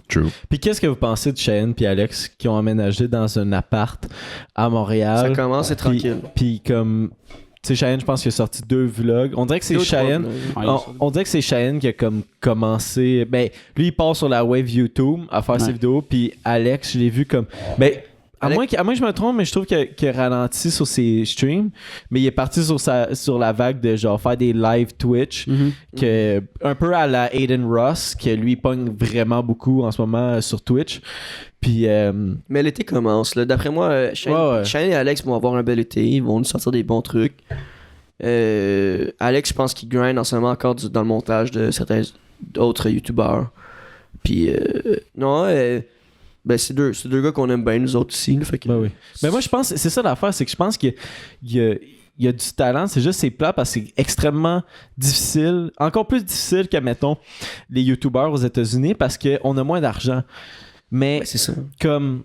True. Puis qu'est-ce que vous pensez de Cheyenne puis Alex qui ont aménagé dans un appart à Montréal? Ça commence, c'est tranquille. Puis comme... Tu sais, Cheyenne, je pense qu'il a sorti 2 vlogs. On dirait que c'est 2 ou 3 Cheyenne... vlogs. On dirait que c'est Cheyenne qui a comme commencé... Ben, lui, il part sur la wave YouTube à faire ses vidéos. Puis Alex, je l'ai vu comme... Ben, à moins que je me trompe, mais je trouve qu'il a ralenti sur ses streams. Mais il est parti sur la vague de genre faire des live Twitch. Que, un peu à la Aiden Ross, que lui pogne vraiment beaucoup en ce moment sur Twitch. Puis... Mais l'été commence. Là. D'après moi, Shane et Alex vont avoir un bel été. Ils vont nous sortir des bons trucs. Alex, je pense qu'il grind en ce moment encore dans le montage de certains autres YouTubeurs. Puis, ben, c'est deux gars qu'on aime bien, nous autres aussi. Là, fait que, Ben oui. Mais moi, je pense, c'est ça l'affaire, c'est que je pense qu'il y a du talent, c'est juste c'est plat parce que c'est extrêmement difficile, encore plus difficile que, mettons, les YouTubeurs aux États-Unis parce qu'on a moins d'argent. Mais ben, c'est ça. comme...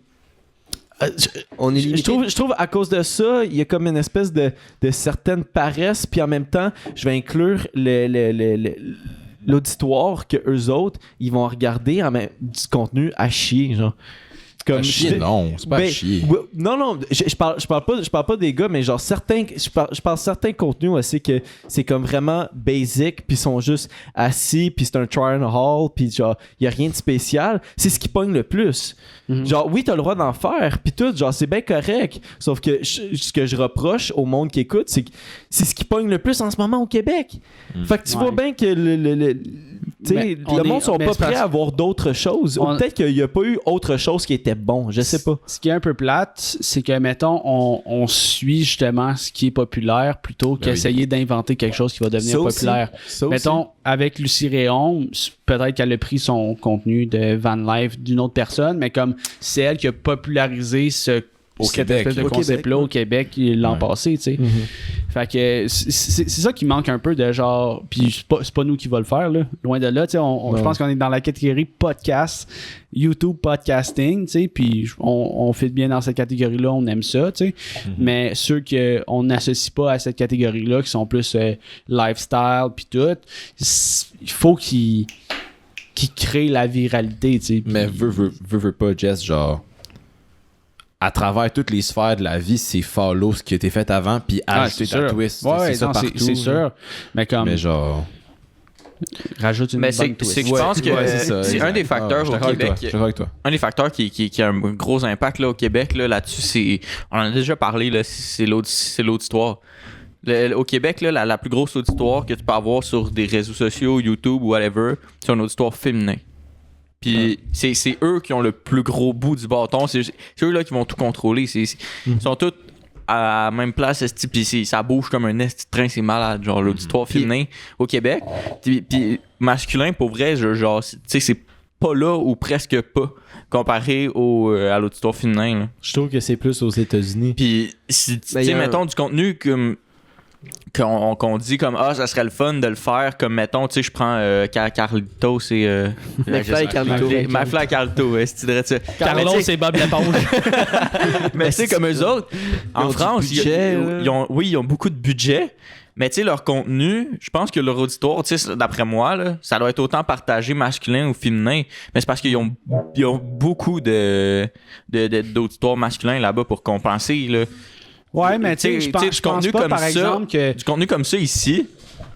On est limité. Je trouve à cause de ça, il y a comme une espèce de certaine paresse, puis en même temps, je vais inclure l'auditoire que eux autres, ils vont regarder du contenu à chier, genre. Comme, À chier, non, c'est pas à chier. Non, je parle pas des gars, mais genre je parle certains contenus aussi que c'est comme vraiment basic, puis ils sont juste assis, puis c'est un try and haul, puis genre il y a rien de spécial. C'est ce qui pogne le plus. Genre oui, t'as le droit d'en faire, puis tout, genre c'est bien correct. Sauf que ce que je reproche au monde qui écoute, c'est que c'est ce qui pogne le plus en ce moment au Québec. Fait que tu vois bien que le monde sont pas prêts à voir d'autres choses. Ou peut-être qu'il y a pas eu autre chose qui était bon, je sais pas. Ce qui est un peu plate, c'est que, mettons, on suit justement ce qui est populaire plutôt qu'essayer d'inventer quelque chose qui va devenir populaire. Mettons, avec Lucie Réon, peut-être qu'elle a pris son contenu de Van Life d'une autre personne, mais comme c'est elle qui a popularisé cette espèce de concept-là au Québec l'an passé, tu sais. Fait que c'est ça qui manque un peu de genre... Puis c'est pas nous qui va le faire, là. Loin de là, tu sais. Je pense qu'on est dans la catégorie podcast, YouTube podcasting, tu sais. Puis on fit bien dans cette catégorie-là, on aime ça, tu sais. Mais ceux qu'on n'associe pas à cette catégorie-là, qui sont plus lifestyle puis tout, il faut qu'ils créent la viralité, tu sais. Mais veux pas, Jess, genre... À travers toutes les sphères de la vie, c'est follow ce qui a été fait avant, puis ajouter ta twist. Ouais, c'est ça partout. c'est sûr. Mais comme... Mais genre... Rajoute une Mais bonne twist. c'est que je pense que ça, c'est un des facteurs je suis au d'accord avec Québec. toi, je suis d'accord avec toi. Un des facteurs qui a un gros impact là, au Québec là-dessus, c'est. On en a déjà parlé, là, c'est l'auditoire. Au Québec, là, la plus grosse auditoire que tu peux avoir sur des réseaux sociaux, YouTube ou whatever, c'est un auditoire féminin. Puis c'est eux qui ont le plus gros bout du bâton. C'est eux là qui vont tout contrôler. Ils sont tous à la même place, puis ça bouge comme un train, c'est malade. Genre l'auditoire féminin au Québec. Puis masculin, pour vrai, genre, tu sais, c'est pas là ou presque pas comparé à l'auditoire féminin. Là. Je trouve que c'est plus aux États-Unis. Puis, si tu sais, mettons du contenu qu'on dit comme ça serait le fun de le faire comme mettons tu sais je prends Carlito c'est McFly et Carlito. McFly et Carlito tu dirais ça Carlos et Bob l'éponge. mais tu sais comme eux autres en France ils ont beaucoup de budget mais tu sais leur contenu je pense que leur auditoire tu sais d'après moi là, ça doit être autant partagé masculin ou féminin mais c'est parce qu'ils ont beaucoup d'auditoires masculins là-bas pour compenser là. Ouais, mais tu sais, je pense pas, par exemple, que... Du contenu comme ça, ici,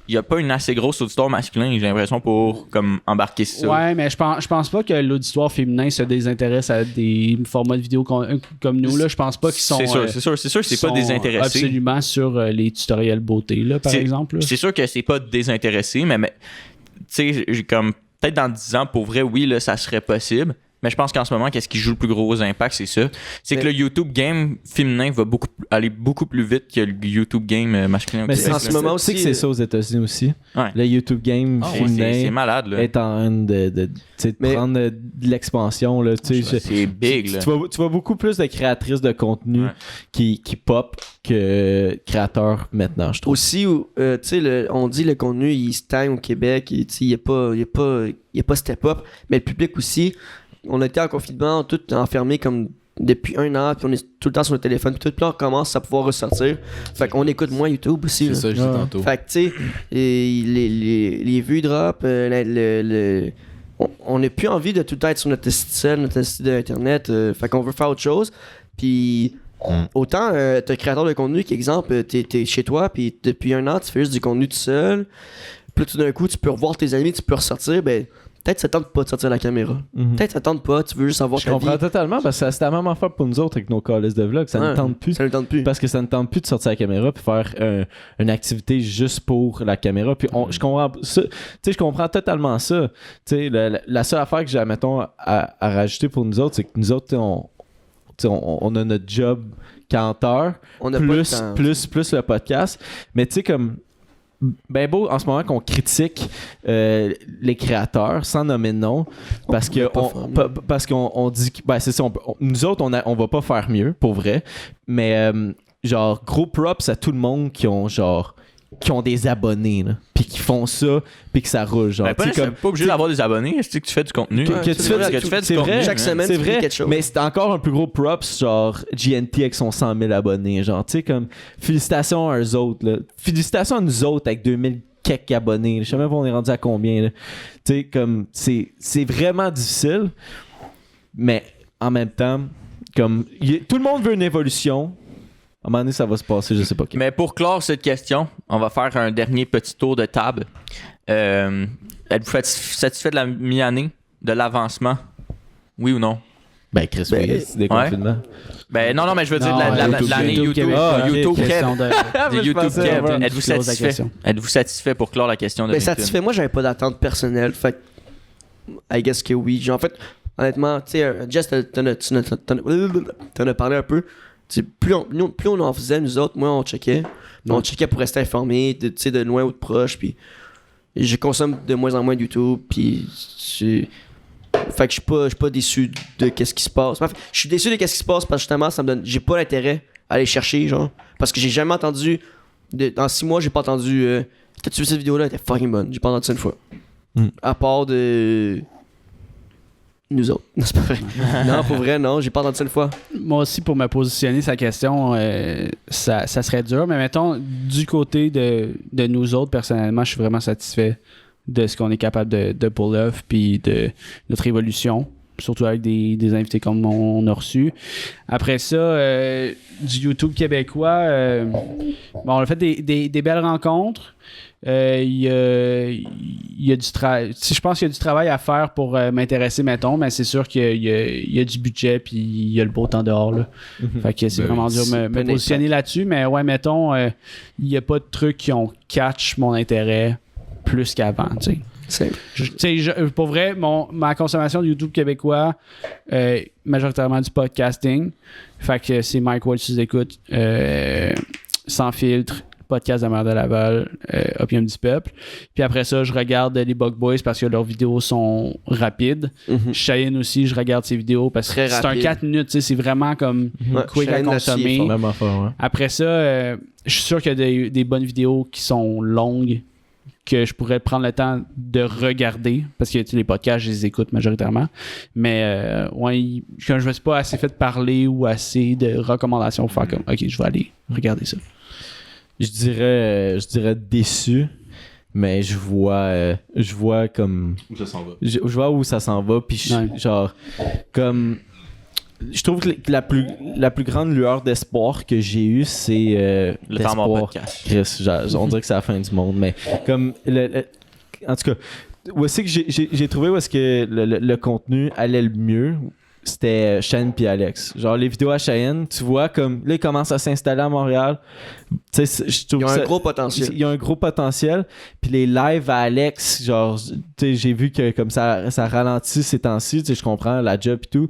il n'y a pas une assez grosse auditoire masculin, j'ai l'impression, pour comme embarquer ça. Ouais, mais je pense pas que l'auditoire féminin se désintéresse à des formats de vidéo comme nous. Là. Je pense pas qu'ils sont... C'est sûr, c'est pas désintéressé. Absolument sur les tutoriels beauté, là, par exemple. Là. C'est sûr que c'est pas désintéressé, mais tu sais, comme peut-être dans 10 ans, pour vrai, oui, là, ça serait possible. Mais je pense qu'en ce moment, qu'est-ce qui joue le plus gros impact, c'est ça. C'est que le YouTube game féminin va aller beaucoup plus vite que le YouTube game masculin. Mais en ce moment aussi que c'est ça aux États-Unis aussi. Ouais. Le YouTube game féminin c'est malade, là. est en train de prendre de l'expansion. Là, c'est big. Là. Tu vois beaucoup plus de créatrices de contenu qui pop que créateurs maintenant, je trouve. Aussi, tu sais, on dit le contenu, il stagne au Québec, il n'y a pas step up, mais le public aussi. On était en confinement, tout enfermé comme depuis 1 an, puis on est tout le temps sur le téléphone, puis on commence à pouvoir ressortir. Fait qu'on écoute moins YouTube aussi. C'est ça, je dis tantôt. Fait que tu sais, les vues drop, on n'a plus envie de tout le temps être sur notre site d'internet. Fait qu'on veut faire autre chose. Puis autant t'es créateur de contenu qui, exemple, t'es chez toi, puis depuis 1 an, tu fais juste du contenu tout seul. Puis tout d'un coup, tu peux revoir tes amis, tu peux ressortir, ben. Peut-être ça tente pas de sortir la caméra. Peut-être ça tente pas, tu veux juste avoir ta vie. Je comprends totalement parce que c'est la même affaire pour nous autres avec nos calices de vlog. Ça ne tente plus. Ça ne tente plus. Parce que ça ne tente plus de sortir la caméra puis faire une activité juste pour la caméra. Puis je comprends ça. Tu sais, je comprends totalement ça. Tu sais, la seule affaire que j'ai, mettons, à rajouter pour nous autres, c'est que nous autres, on a notre job canteur plus le podcast. Mais tu sais, comme... Ben beau en ce moment qu'on critique les créateurs sans nommer de nom parce qu'on dit que c'est ça, nous autres on va pas faire mieux pour vrai mais genre gros props à tout le monde qui ont des abonnés là, puis qui font ça puis que ça roule genre pas obligé d'avoir des abonnés, c'est que tu fais du contenu c'est vrai chaque semaine c'est tu fais vrai quelque chose. mais c'est encore un plus gros props genre GNT avec son 100 000 abonnés genre tu sais comme félicitations à eux autres là. Félicitations à nous autres avec 2000 quelques abonnés, je sais même pas on est rendu à combien là. Tu sais comme c'est vraiment difficile mais en même temps comme tout le monde veut une évolution. À un moment donné, ça va se passer, je sais pas. Mais pour clore cette question, on va faire un dernier petit tour de table. Êtes-vous satisfait de la mi-année, de l'avancement? Oui ou non? Ben, Chris, oui, c'est des confinements. Ben, non, mais je veux dire de l'année YouTube. YouTube Kev. Êtes-vous satisfait? Êtes-vous satisfait pour clore la question de satisfait, moi, j'avais pas d'attente personnelle. Fait I guess que oui. Genre, en fait, honnêtement, tu sais, Jess, t'en as parlé un peu. Plus on en faisait, nous autres, moins on checkait. On checkait pour rester informé, de loin ou de proche. Puis je consomme de moins en moins de YouTube. Puis fait que je suis pas déçu de qu'est-ce qui se passe. Je suis déçu de qu'est-ce qui se passe parce que justement, ça me donne. J'ai pas l'intérêt à aller chercher, genre. Parce que j'ai jamais entendu. Dans 6 mois, j'ai pas entendu. T'as-tu vu cette vidéo-là? Elle était fucking bonne. J'ai pas entendu ça une fois. À part de. Nous autres. Non, c'est pas vrai. Non, pour vrai, non. J'ai pas entendu ça une fois. Moi aussi, pour me positionner sa question, ça serait dur. Mais mettons, du côté de nous autres, personnellement, je suis vraiment satisfait de ce qu'on est capable de pull off puis de notre évolution. Surtout avec des invités comme on a reçu. Après ça, du YouTube québécois, on a fait des belles rencontres. Il y a du travail. Je pense qu'il y a du travail à faire pour m'intéresser, mettons, mais c'est sûr qu'il y a du budget puis il y a le beau temps dehors. Là. Fait que c'est vraiment dur de me positionner là-dessus. Mais ouais, mettons, il n'y a pas de trucs qui ont catch mon intérêt plus qu'avant, tu sais. Pour vrai, ma consommation de YouTube québécois, majoritairement du podcasting. Fait que c'est Mike Ward, si tu écoutes, Sans filtre, podcast de Mère de Laval, Opium du Peuple. Puis après ça, je regarde les Bug Boys parce que leurs vidéos sont rapides. Cheyenne aussi, je regarde ses vidéos parce que Très c'est un rapide. 4 minutes, tu sais, c'est vraiment comme quick à Cheyenne là-dessus, consommer. il est fort. Même affaire, ouais. Après ça, je suis sûr qu'il y a des bonnes vidéos qui sont longues que je pourrais prendre le temps de regarder parce que tu sais, les podcasts, je les écoute majoritairement. Mais ouais, quand je me suis pas assez fait parler ou assez de recommandations pour faire comme OK, je vais aller regarder ça. Je dirais déçu, mais je vois comme Où ça s'en va? je vois où ça s'en va, puis genre comme je trouve que la plus grande lueur d'espoir que j'ai eue, c'est Le temps mort d'espoir. podcast. Chris, on dirait que c'est la fin du monde, mais comme en tout cas, où est-ce que j'ai trouvé où est-ce que le contenu allait le mieux, c'était Cheyenne puis Alex. Genre les vidéos à Cheyenne, tu vois comme là ils commencent à s'installer à Montréal. Tu sais, je trouve Ils ont que un ça- gros potentiel. il y a un gros potentiel. Puis les lives à Alex, genre, tu sais, j'ai vu que comme ça ralentit ces temps-ci, tu sais, je comprends la job et tout.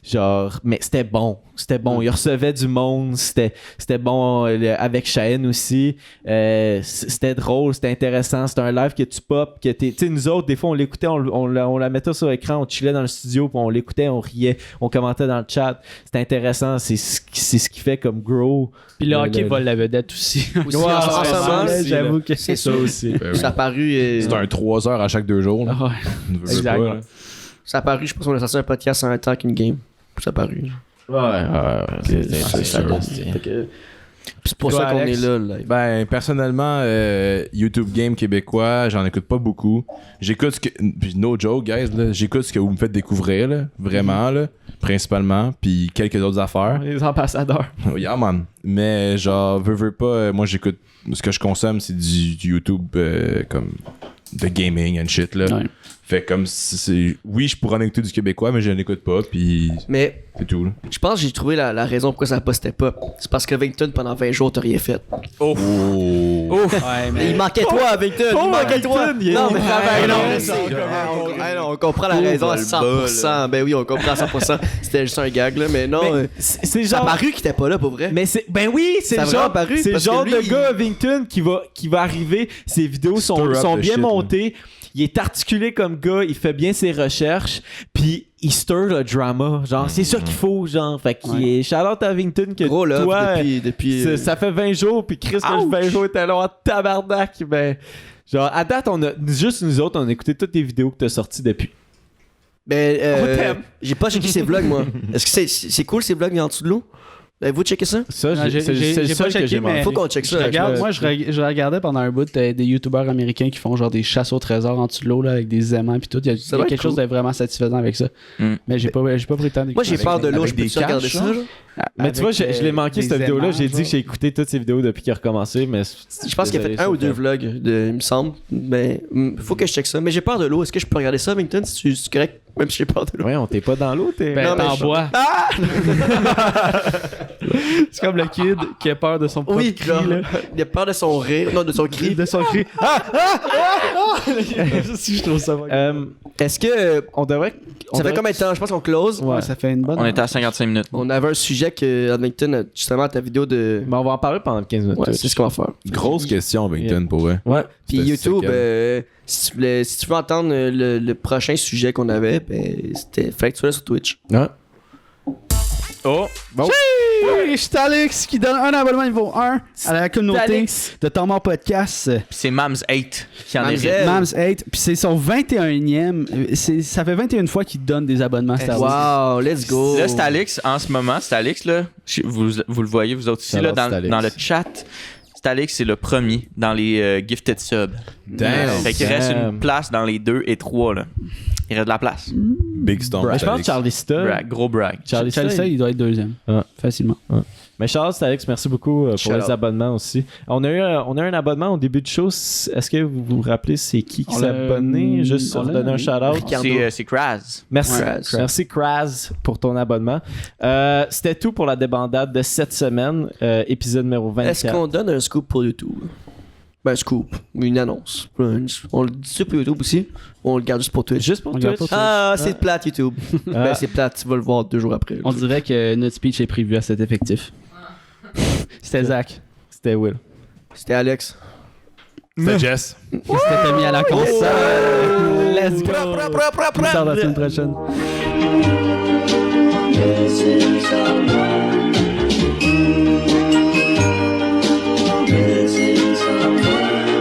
Genre, mais c'était bon. C'était bon. Il recevait du monde. C'était bon avec Cheyenne aussi. C'était drôle, c'était intéressant. C'était un live que tu pop, que tu sais, nous autres, des fois, on l'écoutait, on la mettait sur l'écran, on chillait dans le studio, puis on l'écoutait, on riait, on commentait dans le chat. C'était intéressant. C'est ce qui fait comme grow. Puis le hockey vole la vedette aussi. Aussi, en ce moment, j'avoue que c'est ça ça. aussi. Ben oui. Ça a paru. C'est un 3 heures à chaque 2 jours. Là. Ah ouais. Ne veux Exact. pas, là. Ça a paru, je pense qu'on a sorti un podcast en un temps qu'une game. Ça a paru. C'est ça donne. Fait que- C'est pour Toi, ça qu'on Alex? est là. Live. Ben, personnellement, YouTube Game québécois, j'en écoute pas beaucoup. J'écoute ce que. Puis no joke, guys, là. J'écoute ce que vous me faites découvrir, là. Vraiment, là. Principalement. Puis quelques autres affaires. Les ambassadeurs. Yeah, man. Mais, genre, veux pas. Moi, j'écoute. Ce que je consomme, c'est du YouTube comme. De gaming and shit, là. Ouais. Fait comme. Oui, je pourrais en écouter du québécois, mais je n'écoute pas. Puis. Mais C'est tout, là. je pense que j'ai trouvé la raison pourquoi ça postait pas. C'est parce que Vington, pendant 20 jours, t'as rien fait. Oh! Ouais, mais Il manquait toi, Vington! Il manquait toi! Vington, il est- Non, mais Ouais, non, non, mais c'est- on comprend la raison à 100%. Ben oui, on comprend à 100%. C'était juste un gag, là, mais non. C'est Ça a genre. paru qu'il était pas là, pour vrai. Mais c'est ben oui, c'est Ça le a genre, vraiment paru, c'est le parce que genre lui, de il- gars Ovington qui va arriver, ses vidéos sont Stir up the bien shit, montées, il est articulé comme gars, il fait bien ses recherches, puis il stir le drama, genre c'est ça qu'il faut, genre fait qu'il est shout-out à Ovington que Gros love toi depuis ça fait 20 jours puis Chris le 20 jours était long en tabarnak, ben genre à date on a juste nous autres on a écouté toutes les vidéos que t'as sorties depuis. Ben, On t'aime. j'ai pas checké ses vlogs, moi. Est-ce que c'est cool ces vlogs en dessous de l'eau? Avez-vous checké ça? Ça Non, c'est le j'ai seul pas que checké, j'ai mais manqué. Faut qu'on check ça. je regardais pendant un bout des youtubeurs américains qui font genre des chasses au trésor en dessous de l'eau là, avec des aimants puis tout. Il y a Ça va être quelque chose de vraiment satisfaisant avec ça. Mais j'ai pas pris le temps d'écouter. Moi, j'ai peur de l'eau, avec je peux des tu regarder caches, ça? genre? genre? Mais tu vois, je l'ai manqué des cette vidéo-là. aimants, J'ai dit que genre. j'ai écouté toutes ces vidéos depuis qu'il a recommencé, mais Je pense qu'il a fait un ou deux vlogs, il me semble. Mais faut que je check ça. Mais j'ai peur de l'eau. Est-ce que je peux regarder ça, Vington, si c'est correct, même si j'ai peur de l'eau? Ouais, on t'es pas dans l'eau, t'es. Ben, Non, mais t'en je- bois. C'est comme le kid qui a peur de son propre Oui, cri, genre, là. il a peur de son rire, non, de son cri. De son cri. Si je trouve ça Est-ce que On devrait. ça fait combien de temps? Je pense qu'on close. Ouais, ça fait une bonne. On était à 55 minutes. On avait un sujet que Advington, justement, ta vidéo de. Mais on va en parler pendant 15 minutes. Ouais, c'est ce qu'on va faire. Grosse question, Vington, pour vrai. Ouais. Puis C'était YouTube, secret. si tu veux entendre le prochain sujet qu'on avait, ben, fallait que tu sois là sur Twitch. Ouais. Oh! Oui, c'est Alex qui donne un abonnement niveau 1 à la communauté Alex. de Ton Mort Podcast. C'est Mams 8 qui en Mams hérite. 8. Mams 8, puis c'est son 21e. Ça fait 21 fois qu'il donne des abonnements à Star Wars. Wow, let's go. Là, c'est Alix, en ce moment, c'est Alix, là. Vous le voyez, vous autres aussi, là, Alors, c'est Alix. dans le chat. C'est Alix, c'est le premier dans les gifted subs. Damn. Fait qu'il reste Damn. une place dans les 2 et 3, là. Il reste de la place. Big Storm. Mais je pense que Alex. Charlie Star. Brag, gros brag. Charlie Charlie Star. Say, il doit être deuxième. Ouais. Facilement. Mais Charles, Alex, merci beaucoup pour Shout les out. abonnements aussi. On a eu un abonnement au début de show. Est-ce que vous vous rappelez c'est qui On s'est l'a- abonné? Juste on pour l'a donner un nommé. shout-out. C'est Kraz. Merci. Kraz. Merci Kraz pour ton abonnement. C'était tout pour la débandade de cette semaine, épisode numéro 24. Est-ce qu'on donne un scoop pour YouTube? Ben, un scoop, une annonce. On le dit pour YouTube aussi, ou on le garde juste pour Twitch? Juste pour On Twitch? garde pour Twitch. Ah, c'est plate YouTube. Ben, c'est plate, tu vas le voir 2 jours après. On dirait que notre speech est prévu à cet effectif. C'était Zach. C'était Will. C'était Alex. C'était Jess. C'était mis à la console. Let's go. Plus tard la semaine prochaine.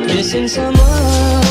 Missing someone